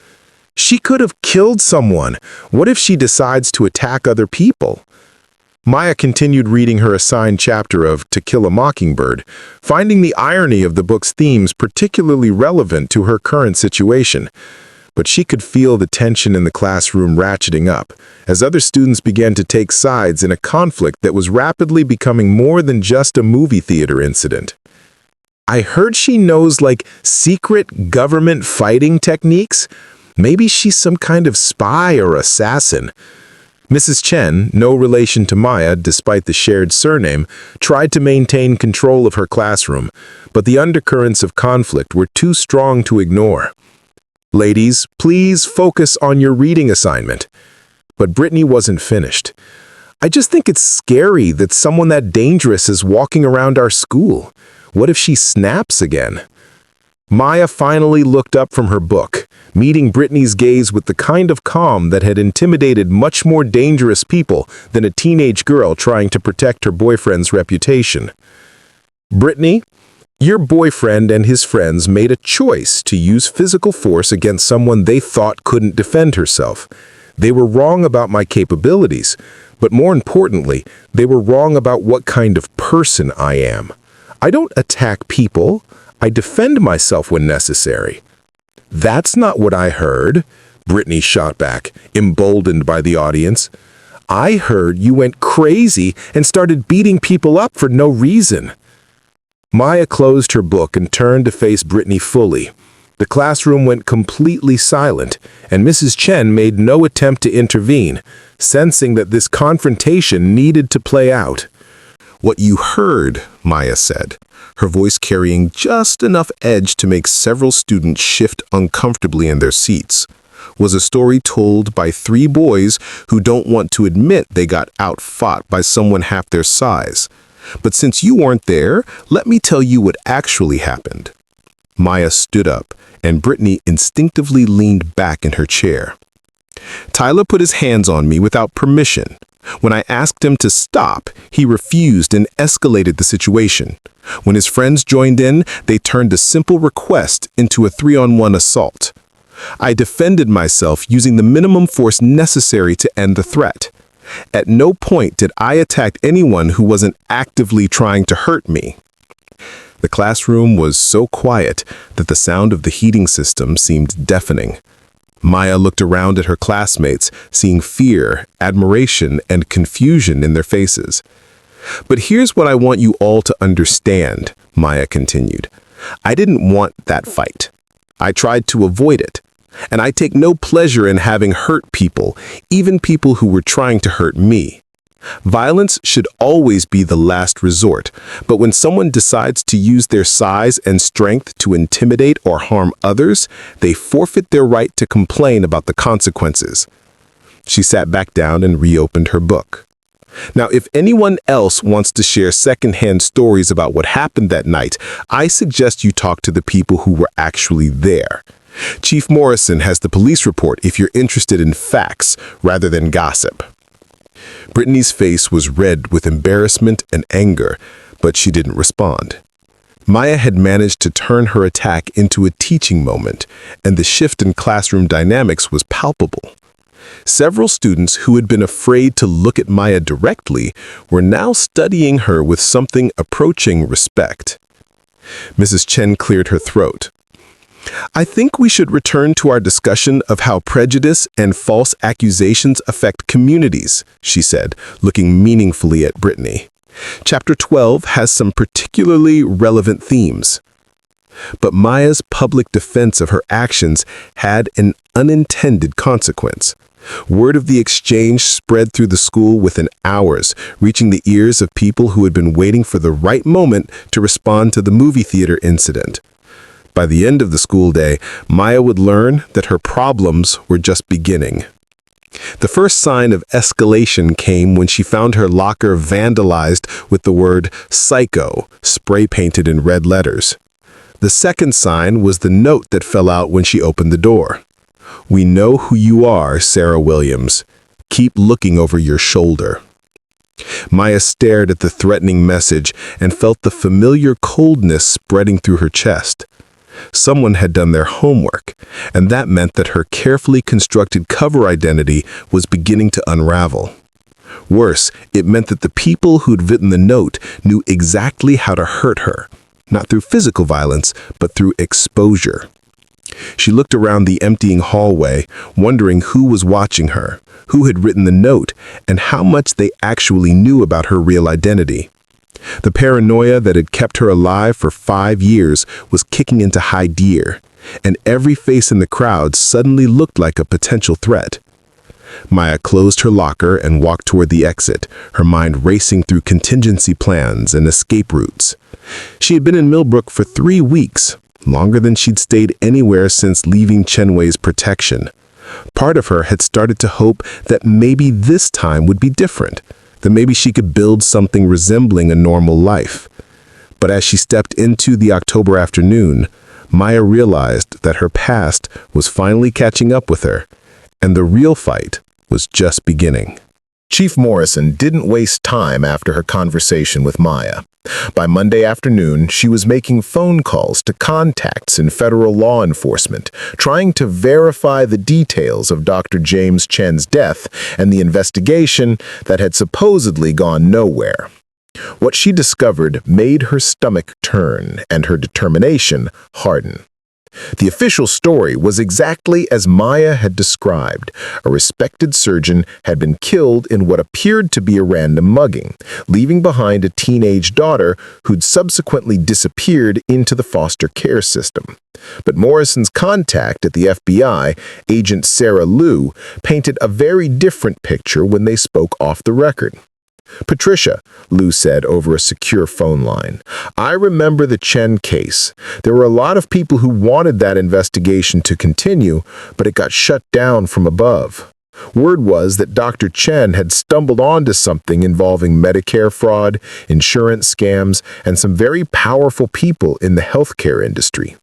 "She could have killed someone. What if she decides to attack other people?" Maya continued reading her assigned chapter of To Kill a Mockingbird, finding the irony of the book's themes particularly relevant to her current situation. But she could feel the tension in the classroom ratcheting up, as other students began to take sides in a conflict that was rapidly becoming more than just a movie theater incident. "I heard she knows, like, secret government fighting techniques. Maybe she's some kind of spy or assassin." Mrs. Chen, no relation to Maya despite the shared surname, tried to maintain control of her classroom, but the undercurrents of conflict were too strong to ignore. "Ladies, please focus on your reading assignment." But Brittany wasn't finished. "I just think it's scary that someone that dangerous is walking around our school. What if she snaps again?" Maya finally looked up from her book, meeting Brittany's gaze with the kind of calm that had intimidated much more dangerous people than a teenage girl trying to protect her boyfriend's reputation. "Brittany, your boyfriend and his friends made a choice to use physical force against someone they thought couldn't defend herself. They were wrong about my capabilities, but more importantly, they were wrong about what kind of person I am. I don't attack people. I defend myself when necessary." "That's not what I heard," Brittany shot back, emboldened by the audience. "I heard you went crazy and started beating people up for no reason." Maya closed her book and turned to face Brittany fully. The classroom went completely silent, and Mrs. Chen made no attempt to intervene, sensing that this confrontation needed to play out. "What you heard," Maya said, her voice carrying just enough edge to make several students shift uncomfortably in their seats, was a story told by three boys who don't want to admit they got outfought by someone half their size. But since you weren't there, let me tell you what actually happened." Maya stood up, and Brittany instinctively leaned back in her chair. "Tyler put his hands on me without permission. When I asked him to stop, he refused and escalated the situation. When his friends joined in, they turned a simple request into a 3-on-1 assault. I defended myself using the minimum force necessary to end the threat. At no point did I attack anyone who wasn't actively trying to hurt me." The classroom was so quiet that the sound of the heating system seemed deafening. Maya looked around at her classmates, seeing fear, admiration, and confusion in their faces. "But here's what I want you all to understand," Maya continued. "I didn't want that fight. I tried to avoid it. And I take no pleasure in having hurt people, even people who were trying to hurt me. Violence should always be the last resort, but when someone decides to use their size and strength to intimidate or harm others, they forfeit their right to complain about the consequences." She sat back down and reopened her book. "Now, if anyone else wants to share secondhand stories about what happened that night, I suggest you talk to the people who were actually there. Chief Morrison has the police report if you're interested in facts rather than gossip." Brittany's face was red with embarrassment and anger, but she didn't respond. Maya had managed to turn her attack into a teaching moment, and the shift in classroom dynamics was palpable. Several students who had been afraid to look at Maya directly were now studying her with something approaching respect. Mrs. Chen cleared her throat. "I think we should return to our discussion of how prejudice and false accusations affect communities," she said, looking meaningfully at Brittany. "Chapter 12 has some particularly relevant themes." But Maya's public defense of her actions had an unintended consequence. Word of the exchange spread through the school within hours, reaching the ears of people who had been waiting for the right moment to respond to the movie theater incident. By the end of the school day, Maya would learn that her problems were just beginning. The first sign of escalation came when she found her locker vandalized with the word "psycho" spray-painted in red letters. The second sign was the note that fell out when she opened the door. "We know who you are, Sarah Williams. Keep looking over your shoulder." Maya stared at the threatening message and felt the familiar coldness spreading through her chest. Someone had done their homework, and that meant that her carefully constructed cover identity was beginning to unravel. Worse, it meant that the people who'd written the note knew exactly how to hurt her, not through physical violence, but through exposure. She looked around the emptying hallway, wondering who was watching her, who had written the note, and how much they actually knew about her real identity. The paranoia that had kept her alive for 5 years was kicking into high gear, and every face in the crowd suddenly looked like a potential threat. Maya closed her locker and walked toward the exit, her mind racing through contingency plans and escape routes. She had been in Millbrook for 3 weeks, longer than she'd stayed anywhere since leaving Chenway's protection. Part of her had started to hope that maybe this time would be different, that maybe she could build something resembling a normal life. But as she stepped into the October afternoon, Maya realized that her past was finally catching up with her, and the real fight was just beginning. Chief Morrison didn't waste time after her conversation with Maya. By Monday afternoon, she was making phone calls to contacts in federal law enforcement, trying to verify the details of Dr. James Chen's death and the investigation that had supposedly gone nowhere. What she discovered made her stomach turn and her determination harden. The official story was exactly as Maya had described. A respected surgeon had been killed in what appeared to be a random mugging, leaving behind a teenage daughter who'd subsequently disappeared into the foster care system. But Morrison's contact at the FBI, Agent Sarah Liu, painted a very different picture when they spoke off the record. "Patricia," Liu said over a secure phone line, "I remember the Chen case. There were a lot of people who wanted that investigation to continue, but it got shut down from above. Word was that Dr. Chen had stumbled onto something involving Medicare fraud, insurance scams, and some very powerful people in the healthcare industry.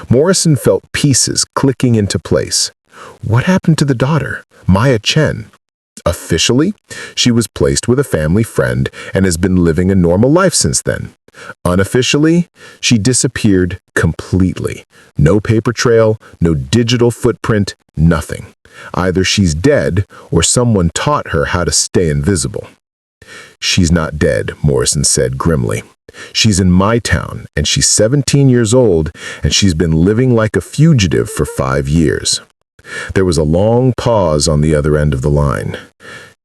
Morrison felt pieces clicking into place. What happened to the daughter, Maya Chen? Officially, she was placed with a family friend and has been living a normal life since then. Unofficially, she disappeared completely. No paper trail, no digital footprint, nothing. Either she's dead or someone taught her how to stay invisible. She's not dead, Morrison said grimly. She's in my town, and she's 17 years old, and she's been living like a fugitive for 5 years. There was a long pause on the other end of the line.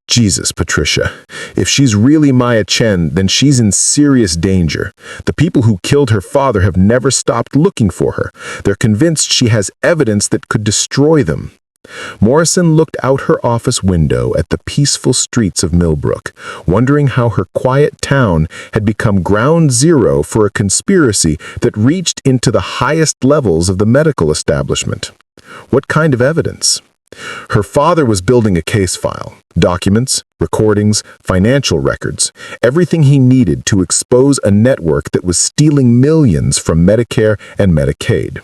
Jesus, Patricia, if she's really Maya Chen, then she's in serious danger. The people who killed her father have never stopped looking for her. They're convinced she has evidence that could destroy them. Morrison looked out her office window at the peaceful streets of Millbrook, wondering how her quiet town had become ground zero for a conspiracy that reached into the highest levels of the medical establishment. What kind of evidence? Her father was building a case file, documents, recordings, financial records, everything he needed to expose a network that was stealing millions from Medicare and Medicaid.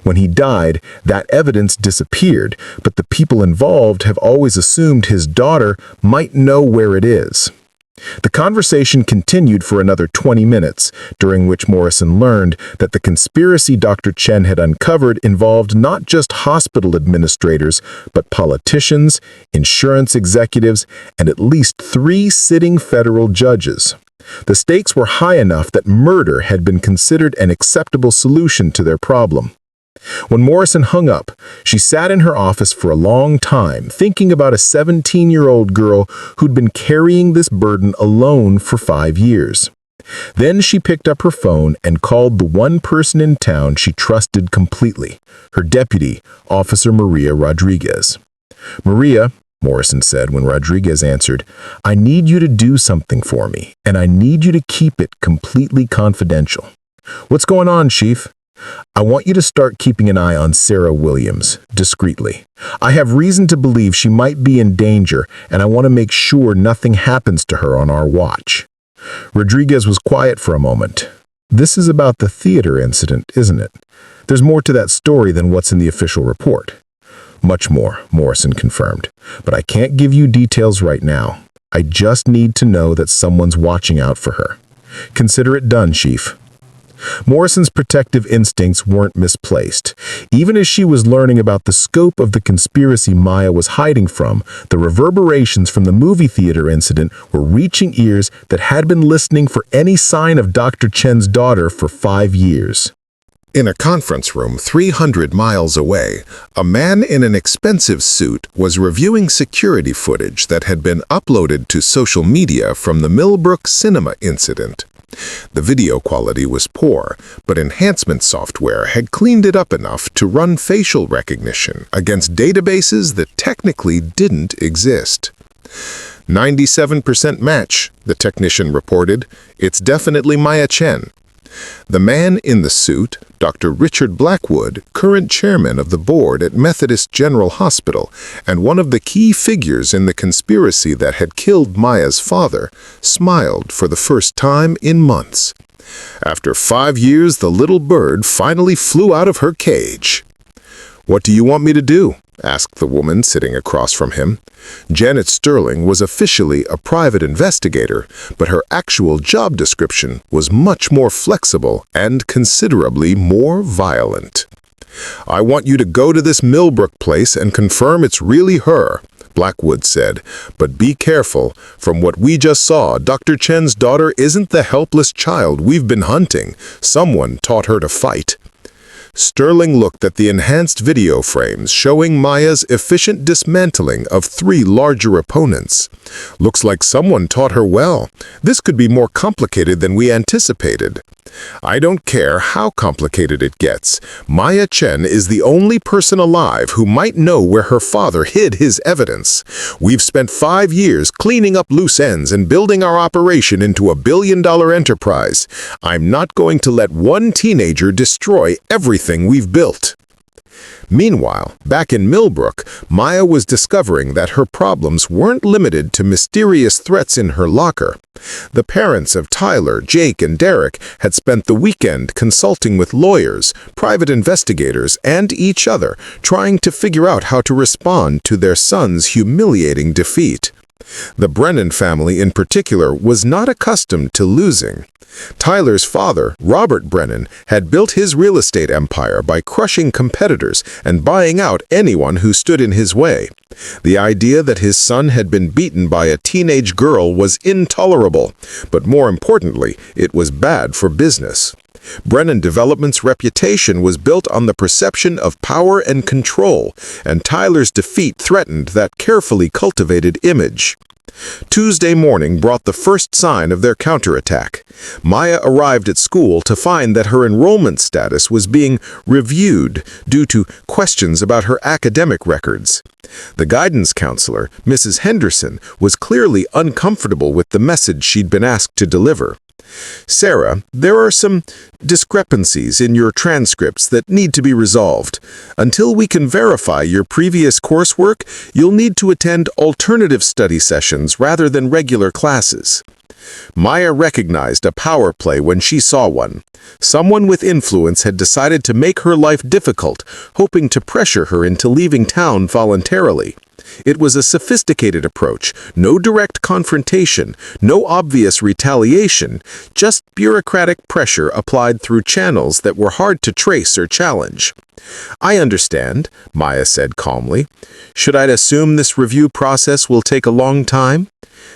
When he died, that evidence disappeared, but the people involved have always assumed his daughter might know where it is. The conversation continued for another 20 minutes, during which Morrison learned that the conspiracy Dr. Chen had uncovered involved not just hospital administrators, but politicians, insurance executives, and at least 3 sitting federal judges. The stakes were high enough that murder had been considered an acceptable solution to their problem. When Morrison hung up, she sat in her office for a long time, thinking about a 17-year-old girl who'd been carrying this burden alone for 5 years. Then she picked up her phone and called the one person in town she trusted completely, her deputy, Officer Maria Rodriguez. "Maria," Morrison said when Rodriguez answered, "I need you to do something for me, and I need you to keep it completely confidential." "What's going on, Chief?" "I want you to start keeping an eye on Sarah Williams, discreetly. I have reason to believe she might be in danger, and I want to make sure nothing happens to her on our watch." Rodriguez was quiet for a moment. "This is about the theater incident, isn't it? There's more to that story than what's in the official report." "Much more," Morrison confirmed. "But I can't give you details right now. I just need to know that someone's watching out for her. Consider it done, Chief." Morrison's protective instincts weren't misplaced. Even as she was learning about the scope of the conspiracy Maya was hiding from, the reverberations from the movie theater incident were reaching ears that had been listening for any sign of Dr. Chen's daughter for 5 years. In a conference room 300 miles away, a man in an expensive suit was reviewing security footage that had been uploaded to social media from the Millbrook cinema incident. The video quality was poor, but enhancement software had cleaned it up enough to run facial recognition against databases that technically didn't exist. 97% match, the technician reported. "It's definitely Maya Chen." The man in the suit, Dr. Richard Blackwood, current chairman of the board at Methodist General Hospital and one of the key figures in the conspiracy that had killed Maya's father, smiled for the first time in months. After 5 years, the little bird finally flew out of her cage. "What do you want me to do?" asked the woman sitting across from him. Janet Sterling was officially a private investigator, but her actual job description was much more flexible and considerably more violent. "I want you to go to this Millbrook place and confirm it's really her," Blackwood said. "But be careful. From what we just saw, Dr. Chen's daughter isn't the helpless child we've been hunting. Someone taught her to fight." Sterling looked at the enhanced video frames showing Maya's efficient dismantling of 3 larger opponents. "Looks like someone taught her well. This could be more complicated than we anticipated." "I don't care how complicated it gets. Maya Chen is the only person alive who might know where her father hid his evidence. We've spent 5 years cleaning up loose ends and building our operation into a billion-dollar enterprise. I'm not going to let one teenager destroy everything we've built." Meanwhile, back in Millbrook, Maya was discovering that her problems weren't limited to mysterious threats in her locker. The parents of Tyler, Jake, and Derek had spent the weekend consulting with lawyers, private investigators, and each other, trying to figure out how to respond to their son's humiliating defeat. The Brennan family in particular was not accustomed to losing. Tyler's father, Robert Brennan, had built his real estate empire by crushing competitors and buying out anyone who stood in his way. The idea that his son had been beaten by a teenage girl was intolerable, but more importantly, it was bad for business. Brennan Development's reputation was built on the perception of power and control, and Tyler's defeat threatened that carefully cultivated image. Tuesday morning brought the first sign of their counterattack. Maya arrived at school to find that her enrollment status was being reviewed due to questions about her academic records. The guidance counselor, Mrs. Henderson, was clearly uncomfortable with the message she'd been asked to deliver. "Sarah, there are some discrepancies in your transcripts that need to be resolved. Until we can verify your previous coursework, you'll need to attend alternative study sessions rather than regular classes." Maya recognized a power play when she saw one. Someone with influence had decided to make her life difficult, hoping to pressure her into leaving town voluntarily. It was a sophisticated approach, no direct confrontation, no obvious retaliation, just bureaucratic pressure applied through channels that were hard to trace or challenge. "I understand," Maya said calmly. "Should I assume this review process will take a long time?"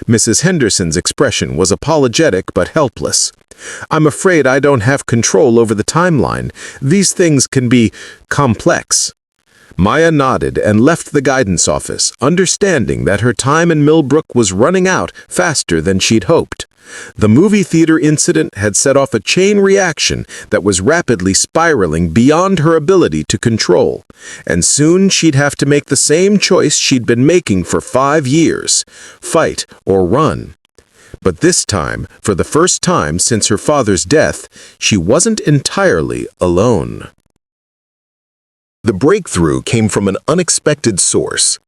Mrs. Henderson's expression was apologetic but helpless. "I'm afraid I don't have control over the timeline. These things can be complex." Maya nodded and left the guidance office, understanding that her time in Millbrook was running out faster than she'd hoped. The movie theater incident had set off a chain reaction that was rapidly spiraling beyond her ability to control, and soon she'd have to make the same choice she'd been making for 5 years: fight or run. But this time, for the first time since her father's death, she wasn't entirely alone. The breakthrough came from an unexpected source.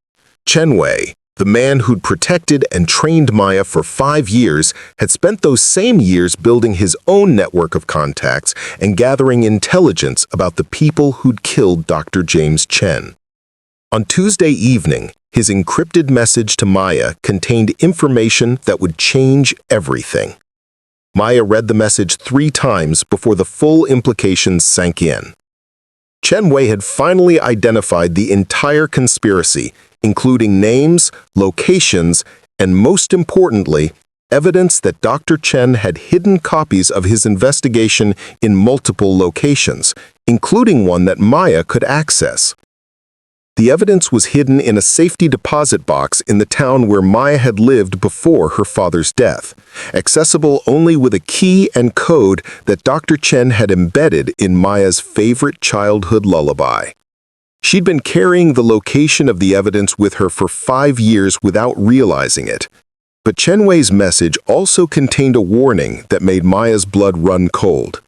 Chen Wei, the man who'd protected and trained Maya for 5 years, had spent those same years building his own network of contacts and gathering intelligence about the people who'd killed Dr. James Chen. On Tuesday evening, his encrypted message to Maya contained information that would change everything. Maya read the message 3 times before the full implications sank in. Chen Wei had finally identified the entire conspiracy, including names, locations, and most importantly, evidence that Dr. Chen had hidden copies of his investigation in multiple locations, including one that Maya could access. The evidence was hidden in a safety deposit box in the town where Maya had lived before her father's death, accessible only with a key and code that Dr. Chen had embedded in Maya's favorite childhood lullaby. She'd been carrying the location of the evidence with her for 5 years without realizing it. But Chen Wei's message also contained a warning that made Maya's blood run cold.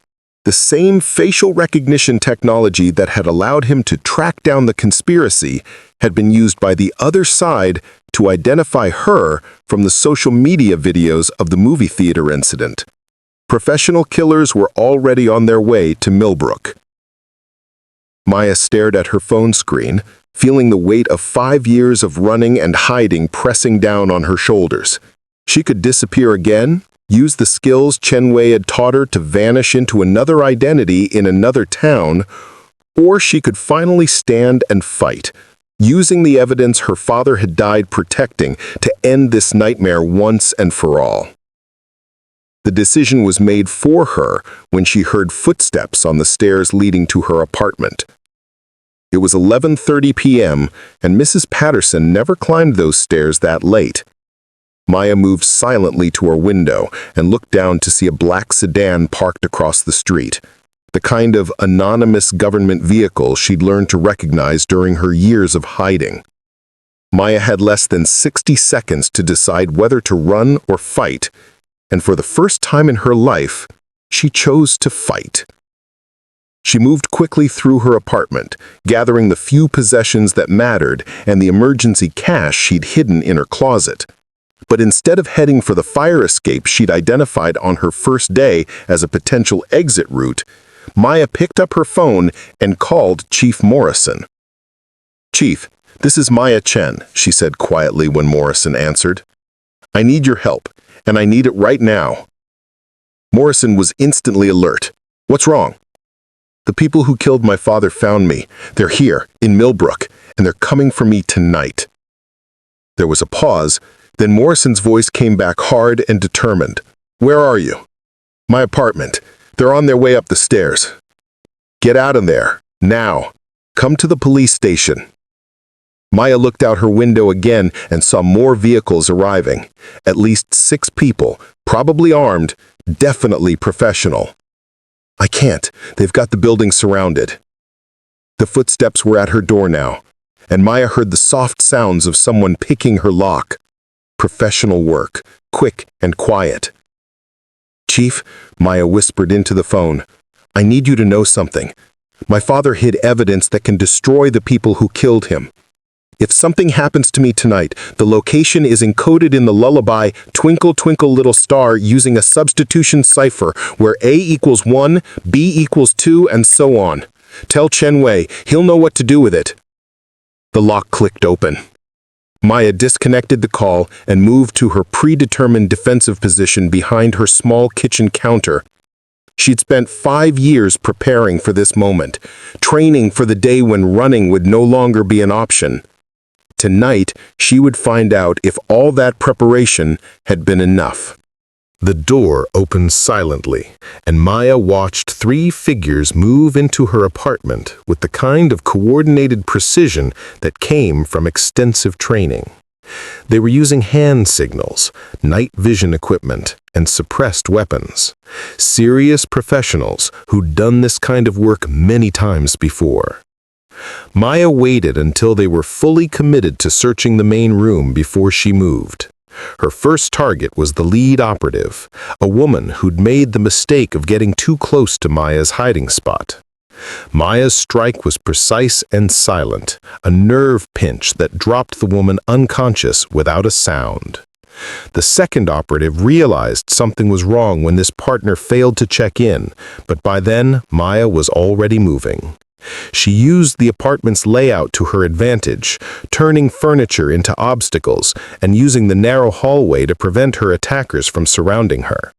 The same facial recognition technology that had allowed him to track down the conspiracy had been used by the other side to identify her from the social media videos of the movie theater incident. Professional killers were already on their way to Millbrook. Maya stared at her phone screen, feeling the weight of 5 years of running and hiding pressing down on her shoulders. She could disappear again, use the skills Chen Wei had taught her to vanish into another identity in another town, or she could finally stand and fight, using the evidence her father had died protecting to end this nightmare once and for all. The decision was made for her when she heard footsteps on the stairs leading to her apartment. It was 11:30 p.m., and Mrs. Patterson never climbed those stairs that late. Maya moved silently to her window and looked down to see a black sedan parked across the street, the kind of anonymous government vehicle she'd learned to recognize during her years of hiding. Maya had less than 60 seconds to decide whether to run or fight, and for the first time in her life, she chose to fight. She moved quickly through her apartment, gathering the few possessions that mattered and the emergency cash she'd hidden in her closet. But instead of heading for the fire escape she'd identified on her first day as a potential exit route, Maya picked up her phone and called Chief Morrison. "Chief, this is Maya Chen," she said quietly when Morrison answered. "I need your help, and I need it right now." Morrison was instantly alert. "What's wrong?" "The people who killed my father found me. They're here, in Millbrook, and they're coming for me tonight." There was a pause, then Morrison's voice came back hard and determined. "Where are you?" "My apartment. They're on their way up the stairs." "Get out of there, now. Come to the police station." Maya looked out her window again and saw more vehicles arriving. At least 6 people, probably armed, definitely professional. "I can't. They've got the building surrounded." The footsteps were at her door now, and Maya heard the soft sounds of someone picking her lock. Professional work, quick and quiet. "Chief," Maya whispered into the phone, "I need you to know something. My father hid evidence that can destroy the people who killed him. If something happens to me tonight, the location is encoded in the lullaby Twinkle Twinkle Little Star using a substitution cipher where A equals 1, B equals 2, and so on. Tell Chen Wei, he'll know what to do with it." The lock clicked open. Maya disconnected the call and moved to her predetermined defensive position behind her small kitchen counter. She'd spent 5 years preparing for this moment, training for the day when running would no longer be an option. Tonight, she would find out if all that preparation had been enough. The door opened silently, and Maya watched 3 figures move into her apartment with the kind of coordinated precision that came from extensive training. They were using hand signals, night vision equipment, and suppressed weapons. Serious professionals who'd done this kind of work many times before. Maya waited until they were fully committed to searching the main room before she moved. Her first target was the lead operative, a woman who'd made the mistake of getting too close to Maya's hiding spot. Maya's strike was precise and silent, a nerve pinch that dropped the woman unconscious without a sound. The second operative realized something was wrong when this partner failed to check in, but by then Maya was already moving. She used the apartment's layout to her advantage, turning furniture into obstacles and using the narrow hallway to prevent her attackers from surrounding her.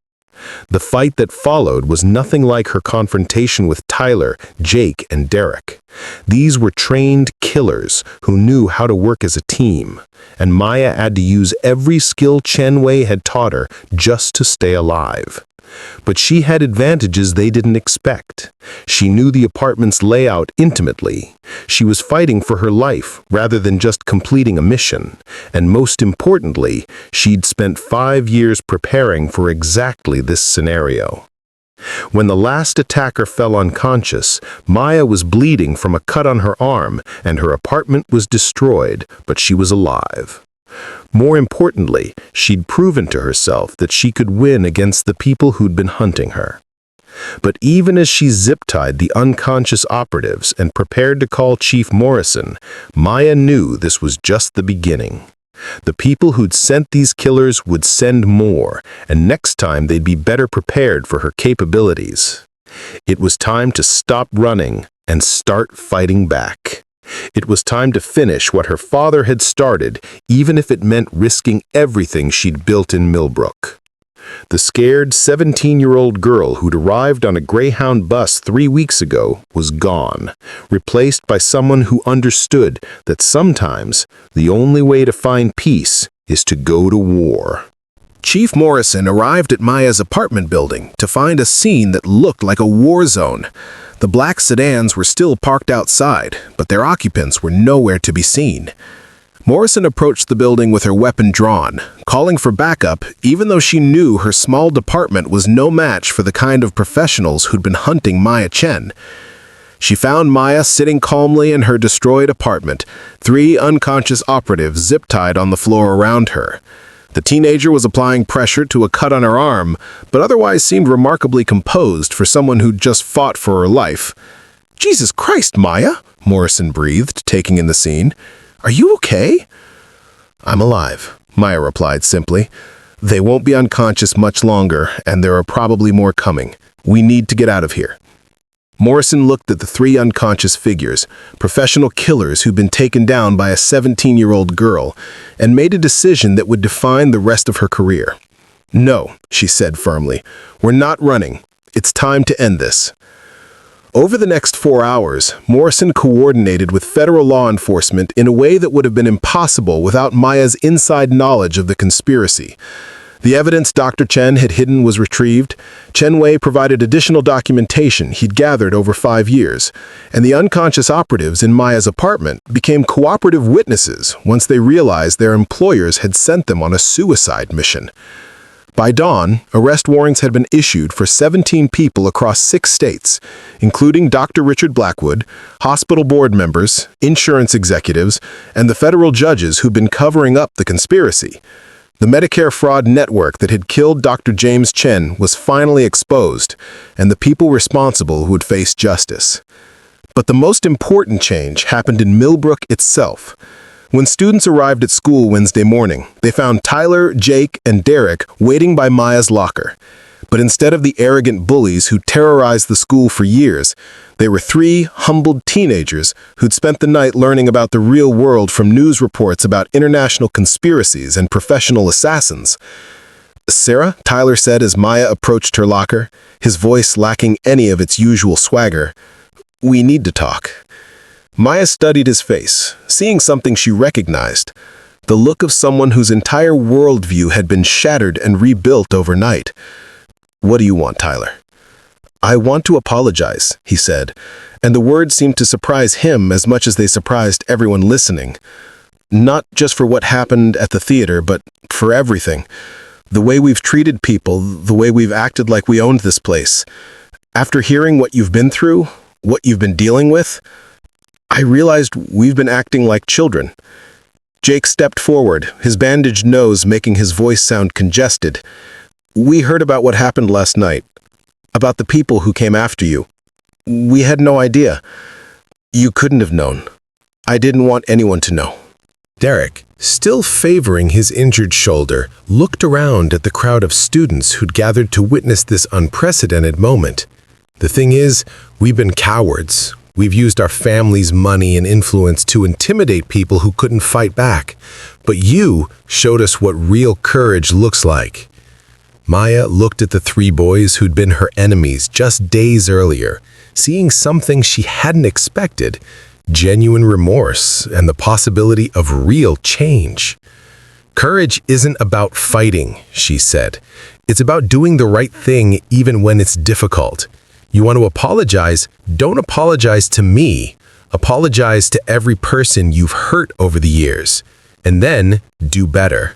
The fight that followed was nothing like her confrontation with Tyler, Jake, and Derek. These were trained killers who knew how to work as a team, and Maya had to use every skill Chen Wei had taught her just to stay alive. But she had advantages they didn't expect. She knew the apartment's layout intimately. She was fighting for her life rather than just completing a mission. And most importantly, she'd spent 5 years preparing for exactly this scenario. When the last attacker fell unconscious, Maya was bleeding from a cut on her arm, and her apartment was destroyed, but she was alive. More importantly, she'd proven to herself that she could win against the people who'd been hunting her. But even as she zip-tied the unconscious operatives and prepared to call Chief Morrison, Maya knew this was just the beginning. The people who'd sent these killers would send more, and next time they'd be better prepared for her capabilities. It was time to stop running and start fighting back. It was time to finish what her father had started, even if it meant risking everything she'd built in Millbrook. The scared 17-year-old girl who'd arrived on a Greyhound bus 3 weeks ago was gone, replaced by someone who understood that sometimes the only way to find peace is to go to war. Chief Morrison arrived at Maya's apartment building to find a scene that looked like a war zone. The black sedans were still parked outside, but their occupants were nowhere to be seen. Morrison approached the building with her weapon drawn, calling for backup even though she knew her small department was no match for the kind of professionals who'd been hunting Maya Chen. She found Maya sitting calmly in her destroyed apartment, 3 unconscious operatives zip-tied on the floor around her. The teenager was applying pressure to a cut on her arm, but otherwise seemed remarkably composed for someone who'd just fought for her life. "Jesus Christ, Maya," Morrison breathed, taking in the scene. "Are you okay?" "I'm alive," Maya replied simply. "They won't be unconscious much longer, and there are probably more coming. We need to get out of here." Morrison looked at the three unconscious figures, professional killers who'd been taken down by a 17-year-old girl, and made a decision that would define the rest of her career. "No," she said firmly. "We're not running. It's time to end this." Over the next 4 hours, Morrison coordinated with federal law enforcement in a way that would have been impossible without Maya's inside knowledge of the conspiracy. The evidence Dr. Chen had hidden was retrieved. Chen Wei provided additional documentation he'd gathered over 5 years, and the unconscious operatives in Maya's apartment became cooperative witnesses once they realized their employers had sent them on a suicide mission. By dawn, arrest warrants had been issued for 17 people across 6 states, including Dr. Richard Blackwood, hospital board members, insurance executives, and the federal judges who'd been covering up the conspiracy. The Medicare fraud network that had killed Dr. James Chen was finally exposed, and the people responsible would face justice. But the most important change happened in Millbrook itself. When students arrived at school Wednesday morning, they found Tyler, Jake, and Derek waiting by Maya's locker. But instead of the arrogant bullies who terrorized the school for years, they were 3 humbled teenagers who'd spent the night learning about the real world from news reports about international conspiracies and professional assassins. "Sarah," Tyler said as Maya approached her locker, his voice lacking any of its usual swagger, "we need to talk." Maya studied his face, seeing something she recognized, the look of someone whose entire worldview had been shattered and rebuilt overnight. "What do you want, Tyler?" "I want to apologize," he said, and the words seemed to surprise him as much as they surprised everyone listening. "Not just for what happened at the theater, but for everything. The way we've treated people, the way we've acted like we owned this place. After hearing what you've been through, what you've been dealing with, I realized we've been acting like children." Jake stepped forward, his bandaged nose making his voice sound congested. "We heard about what happened last night, about the people who came after you. We had no idea. You couldn't have known. I didn't want anyone to know." Derek, still favoring his injured shoulder, looked around at the crowd of students who'd gathered to witness this unprecedented moment. "The thing is, we've been cowards. We've used our family's money and influence to intimidate people who couldn't fight back. But you showed us what real courage looks like." Maya looked at the 3 boys who'd been her enemies just days earlier, seeing something she hadn't expected, genuine remorse and the possibility of real change. "Courage isn't about fighting," she said. "It's about doing the right thing even when it's difficult. You want to apologize? Don't apologize to me. Apologize to every person you've hurt over the years. And then do better."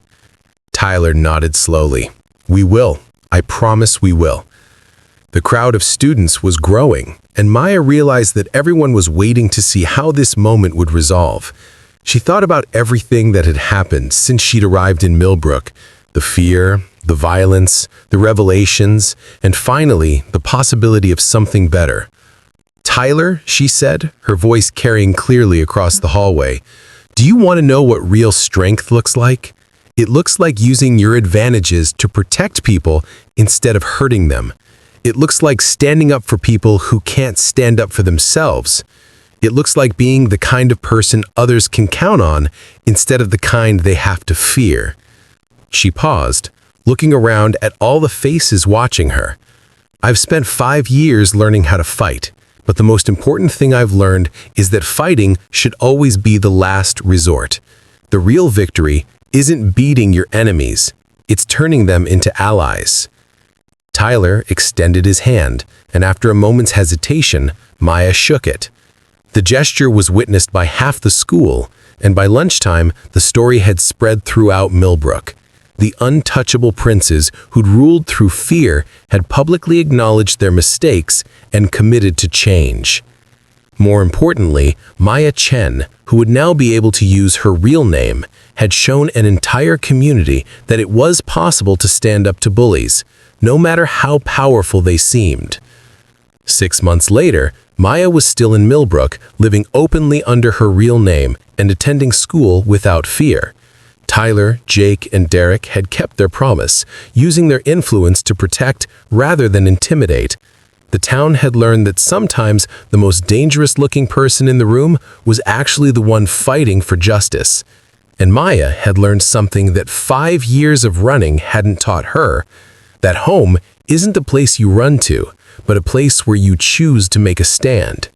Tyler nodded slowly. "We will. I promise we will." The crowd of students was growing, and Maya realized that everyone was waiting to see how this moment would resolve. She thought about everything that had happened since she'd arrived in Millbrook, the fear, the violence, the revelations, and finally, the possibility of something better. "Tyler," she said, her voice carrying clearly across the hallway, "do you want to know what real strength looks like? It looks like using your advantages to protect people instead of hurting them. It looks like standing up for people who can't stand up for themselves. It looks like being the kind of person others can count on instead of the kind they have to fear." She paused, looking around at all the faces watching her. "I've spent 5 years learning how to fight, but the most important thing I've learned is that fighting should always be the last resort. The real victory isn't beating your enemies, it's turning them into allies." Tyler extended his hand, and after a moment's hesitation, Maya shook it. The gesture was witnessed by half the school, and by lunchtime, the story had spread throughout Millbrook. The untouchable princes who'd ruled through fear had publicly acknowledged their mistakes and committed to change. More importantly, Maya Chen, who would now be able to use her real name, had shown an entire community that it was possible to stand up to bullies, no matter how powerful they seemed. 6 months later, Maya was still in Millbrook, living openly under her real name and attending school without fear. Tyler, Jake, and Derek had kept their promise, using their influence to protect rather than intimidate. The town had learned that sometimes the most dangerous-looking person in the room was actually the one fighting for justice. And Maya had learned something that 5 years of running hadn't taught her, that home isn't the place you run to, but a place where you choose to make a stand.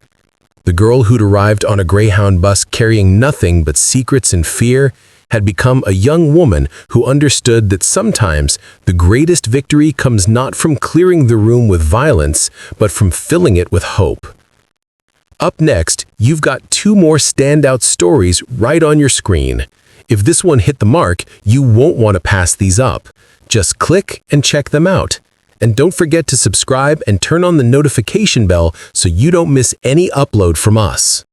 The girl who'd arrived on a Greyhound bus carrying nothing but secrets and fear had become a young woman who understood that sometimes the greatest victory comes not from clearing the room with violence, but from filling it with hope. Up next, you've got 2 more standout stories right on your screen. If this one hit the mark, you won't want to pass these up. Just click and check them out. And don't forget to subscribe and turn on the notification bell so you don't miss any upload from us.